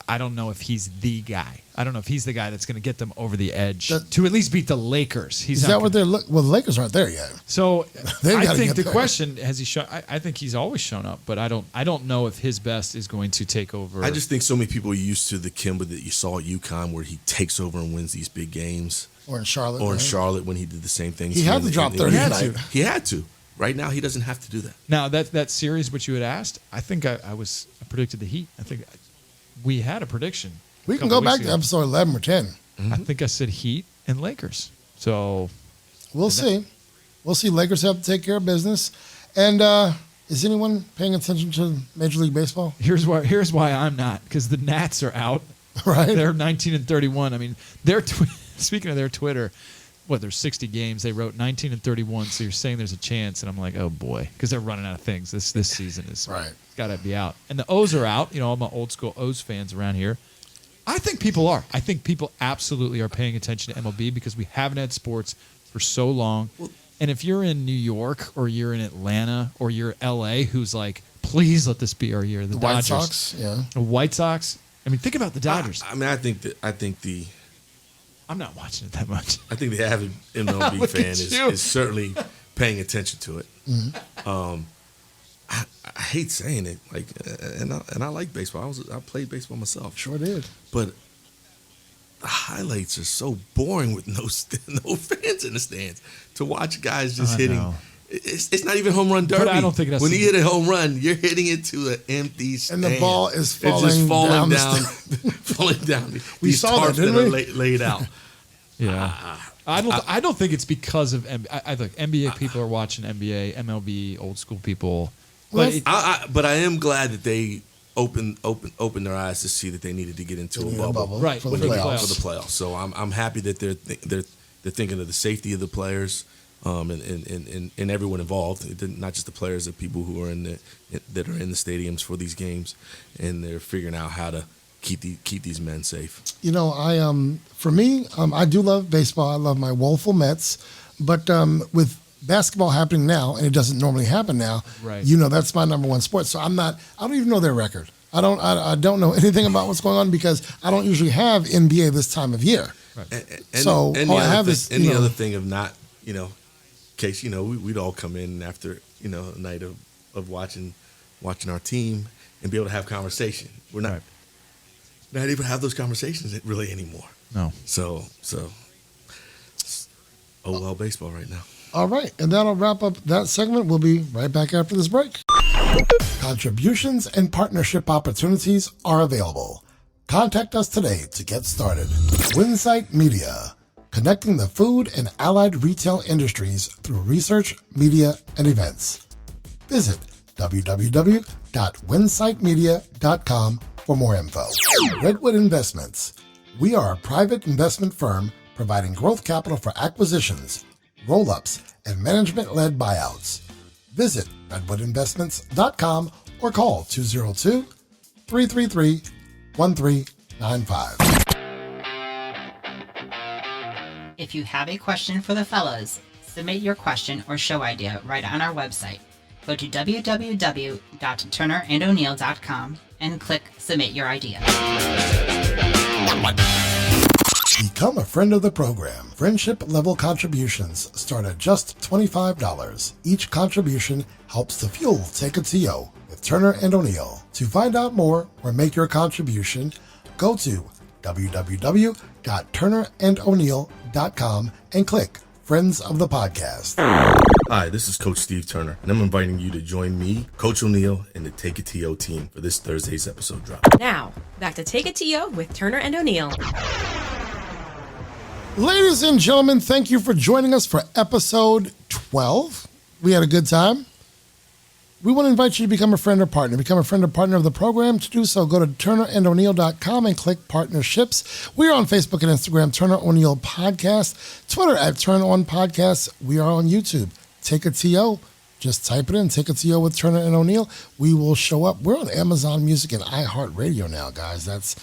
I don't know if he's the guy. I don't know if he's the guy that's going to get them over the edge to at least beat the Lakers. Is that what they're looking? Well, the Lakers aren't there yet. So I think the question, has he shown? I think he's always shown up, but I don't know if his best is going to take over. I just think so many people are used to the Kemba that you saw at UConn, where he takes over and wins these big games. Or in Charlotte. Or in Charlotte when he did the same thing. He had to drop 30 tonight. He had to. Right now, he doesn't have to do that. Now, that series which you had asked, I think I predicted the Heat. I think we had a prediction. We can go back to episode 11 or 10. I think I said Heat and Lakers. So we'll see. We'll see. Lakers have to take care of business. And is anyone paying attention to Major League Baseball? Here's why I'm not, because the Nats are out. Right. They're 19-31. I mean, speaking of their Twitter, there's 60 games. They wrote 19-31, so you're saying there's a chance. And I'm like, oh, boy, because they're running out of things. This season is got to be out. And the O's are out. All my old school O's fans around here. I think people are. I think people absolutely are paying attention to MLB because we haven't had sports for so long. And if you're in New York or you're in Atlanta or you're LA, who's like, please let this be our year. The Dodgers. White Sox, yeah. The White Sox. I mean, think about the Dodgers. I think I'm not watching it that much. I think the avid MLB fan is certainly paying attention to it. Mm-hmm. I hate saying it, and I like baseball. I played baseball myself. Sure did. But the highlights are so boring with no fans in the stands. To watch guys just hitting, it's not even home run derby. But I don't think that's when you hit a home run, you're hitting it to an empty stand, and the ball is falling, it's just falling down, falling down. We These saw that, tarps didn't that we? are laid out. Yeah. I don't think it's because of I think NBA people are watching NBA, MLB, old school people. But I am glad that they opened their eyes to see that they needed to get into a bubble, right, for the playoffs. So I'm happy that they're thinking of the safety of the players, and everyone involved, not just the players, the people who are that are in the stadiums for these games, and they're figuring out how to keep these men safe. For me, I do love baseball. I love my woeful Mets, but with basketball happening now, and it doesn't normally happen now. Right. That's my number one sport. So I don't even know their record. I don't know anything about what's going on because I don't usually have NBA this time of year. Right. So all I have is the other thing of not, in case we'd all come in after a night of watching our team and be able to have conversation. We're not able to have those conversations really anymore. No. So baseball right now. All right, and that'll wrap up that segment. We'll be right back after this break. Contributions and partnership opportunities are available. Contact us today to get started. Winsight Media, connecting the food and allied retail industries through research, media, and events. Visit www.winsightmedia.com for more info. Redwood Investments. We are a private investment firm providing growth capital for acquisitions, roll-ups, and management-led buyouts. Visit redwoodinvestments.com or call 202-333-1395. If you have a question for the fellas, submit your question or show idea right on our website. Go to www.turnerandoneil.com and click Submit Your Idea. Become a friend of the program. Friendship level contributions start at just $25. Each contribution helps to fuel Take It to Yo with Turner and O'Neill. To find out more or make your contribution, go to www.turnerandoneil.com and click Friends of the Podcast. Hi, this is Coach Steve Turner, and I'm inviting you to join me, Coach O'Neill, and the Take It to Yo team for this Thursday's episode drop. Now, back to Take It to Yo with Turner and O'Neill. Ladies and gentlemen, thank you for joining us for episode 12. We had a good time. We want to invite you to become a friend or partner. Become a friend or partner of the program. To do so, go to turnerandoneil.com and click Partnerships. We are on Facebook and Instagram, Turner O'Neill Podcast. Twitter at Turn On Podcast. We are on YouTube. Take a TO. Just type it in. Take a TO with Turner and O'Neill. We will show up. We're on Amazon Music and iHeartRadio now, guys. That's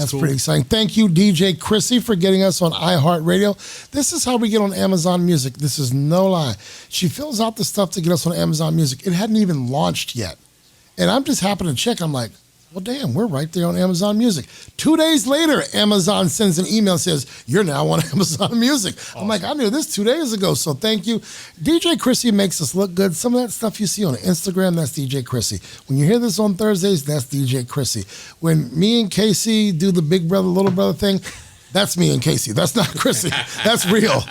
cool. Pretty exciting. Thank you, DJ Krissy, for getting us on iHeartRadio. This is how we get on Amazon Music. This is no lie. She fills out the stuff to get us on Amazon Music. It hadn't even launched yet. And I'm just happy to check. I'm like, well, damn, we're right there on Amazon Music. 2 days later, Amazon sends an email, says, you're now on Amazon Music. Awesome. I'm like, I knew this 2 days ago, so thank you. DJ Krissy makes us look good. Some of that stuff you see on Instagram, that's DJ Krissy. When you hear this on Thursdays, that's DJ Krissy. When me and Casey do the big brother, little brother thing, that's me and Casey. That's not Krissy. That's real.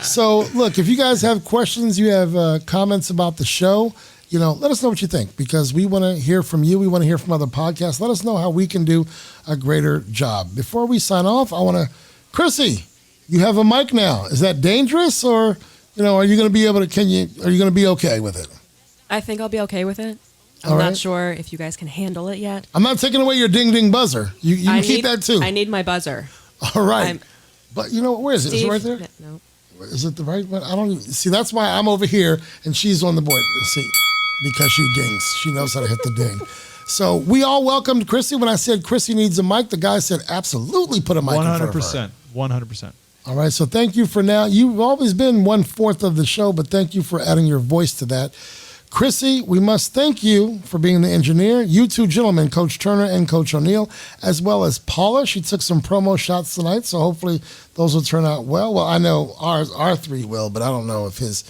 So, look, if you guys have questions, you have comments about the show, let us know what you think, because we want to hear from you. We want to hear from other podcasts. Let us know how we can do a greater job. Before we sign off, I want to, Krissy, you have a mic now. Is that dangerous, or, are you going to be able to, are you going to be okay with it? I think I'll be okay with it. I'm not sure if you guys can handle it yet. I'm not taking away your ding-ding buzzer. You can keep that too. I need my buzzer. All right. But where is it? Steve, is it right there? No. Is it the right one? I don't even see. That's why I'm over here and she's on the board. See, because she dings. She knows how to hit the ding. So we all welcomed Krissy. When I said Krissy needs a mic, the guy said, absolutely put a mic in front of her. 100%. All right. So thank you for now. You've always been 1/4 of the show, but thank you for adding your voice to that. Krissy, we must thank you for being the engineer. You two gentlemen, Coach Turner and Coach O'Neill, as well as Paula. She took some promo shots tonight, so hopefully those will turn out well. Well, I know our three will, but I don't know if his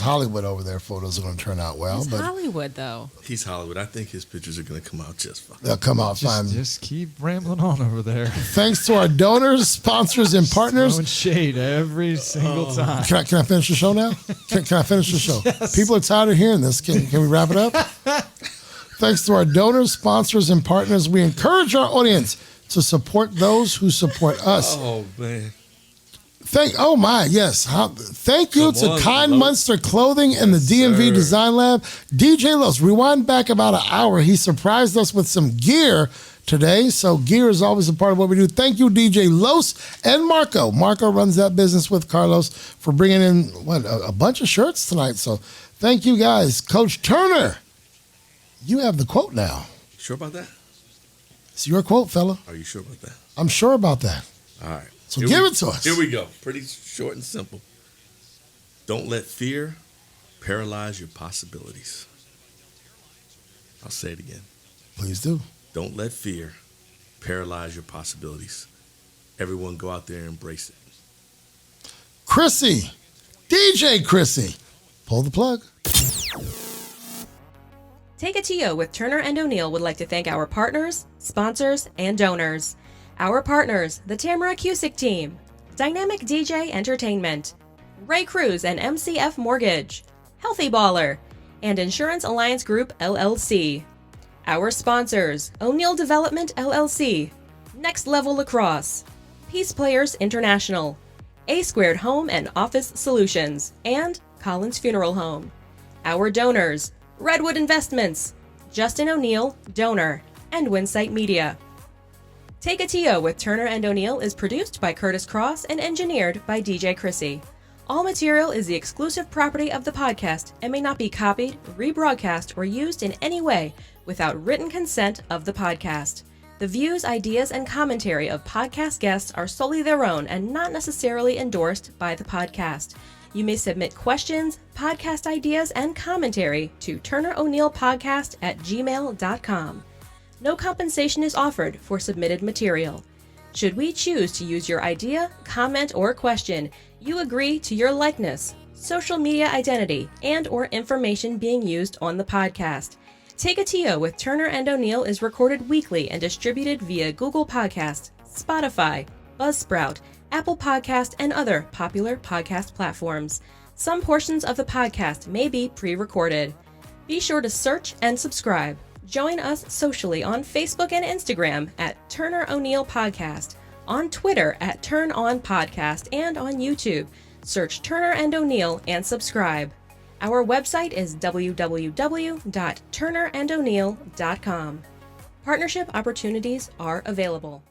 Hollywood over there photos are going to turn out well. He's but Hollywood, though. He's Hollywood. I think his pictures are going to come out just fine. They'll come out fine. Just keep rambling on over there. Thanks to our donors, sponsors, and partners. Throwing shade every single time. Can I finish the show now? Can I finish the show? Yes. People are tired of hearing this. Can we wrap it up? Thanks to our donors, sponsors, and partners, we encourage our audience to support those who support us. Oh, man. Thank you to Kind Los. Monster Clothing and the DMV sir. Design Lab. DJ Los, rewind back about an hour. He surprised us with some gear today. So gear is always a part of what we do. Thank you, DJ Los and Marco. Marco runs that business with Carlos for bringing in a bunch of shirts tonight. So thank you guys. Coach Turner, you have the quote now. Sure about that? It's your quote, fella. Are you sure about that? I'm sure about that. All right. So give it to us. Here we go. Pretty short and simple. Don't let fear paralyze your possibilities. I'll say it again. Please do. Don't let fear paralyze your possibilities. Everyone go out there and embrace it. Krissy, DJ Krissy, pull the plug. Take It To You with Turner and O'Neill would like to thank our partners, sponsors, and donors. Our partners, the Tamara Cusick Team, Dynamic DJ Entertainment, Ray Cruz and MCF Mortgage, Healthy Baller, and Insurance Alliance Group, LLC. Our sponsors, O'Neill Development, LLC, Next Level Lacrosse, Peace Players International, A Squared Home and Office Solutions, and Collins Funeral Home. Our donors, Redwood Investments, Justin O'Neill, donor, and Winsight Media. Take It To You with Turner and O'Neill is produced by Kurtis Cross and engineered by DJ Krissy. All material is the exclusive property of the podcast and may not be copied, rebroadcast, or used in any way without written consent of the podcast. The views, ideas, and commentary of podcast guests are solely their own and not necessarily endorsed by the podcast. You may submit questions, podcast ideas, and commentary to turneroneillpodcast@gmail.com. No compensation is offered for submitted material. Should we choose to use your idea, comment, or question, you agree to your likeness, social media identity, and/or information being used on the podcast. Take It To You with Turner and O'Neill is recorded weekly and distributed via Google Podcasts, Spotify, Buzzsprout, Apple Podcast, and other popular podcast platforms. Some portions of the podcast may be pre-recorded. Be sure to search and subscribe. Join us socially on Facebook and Instagram at Turner O'Neill Podcast, on Twitter at Turn On Podcast, and on YouTube. Search Turner and O'Neill and subscribe. Our website is www.turnerando'neill.com. Partnership opportunities are available.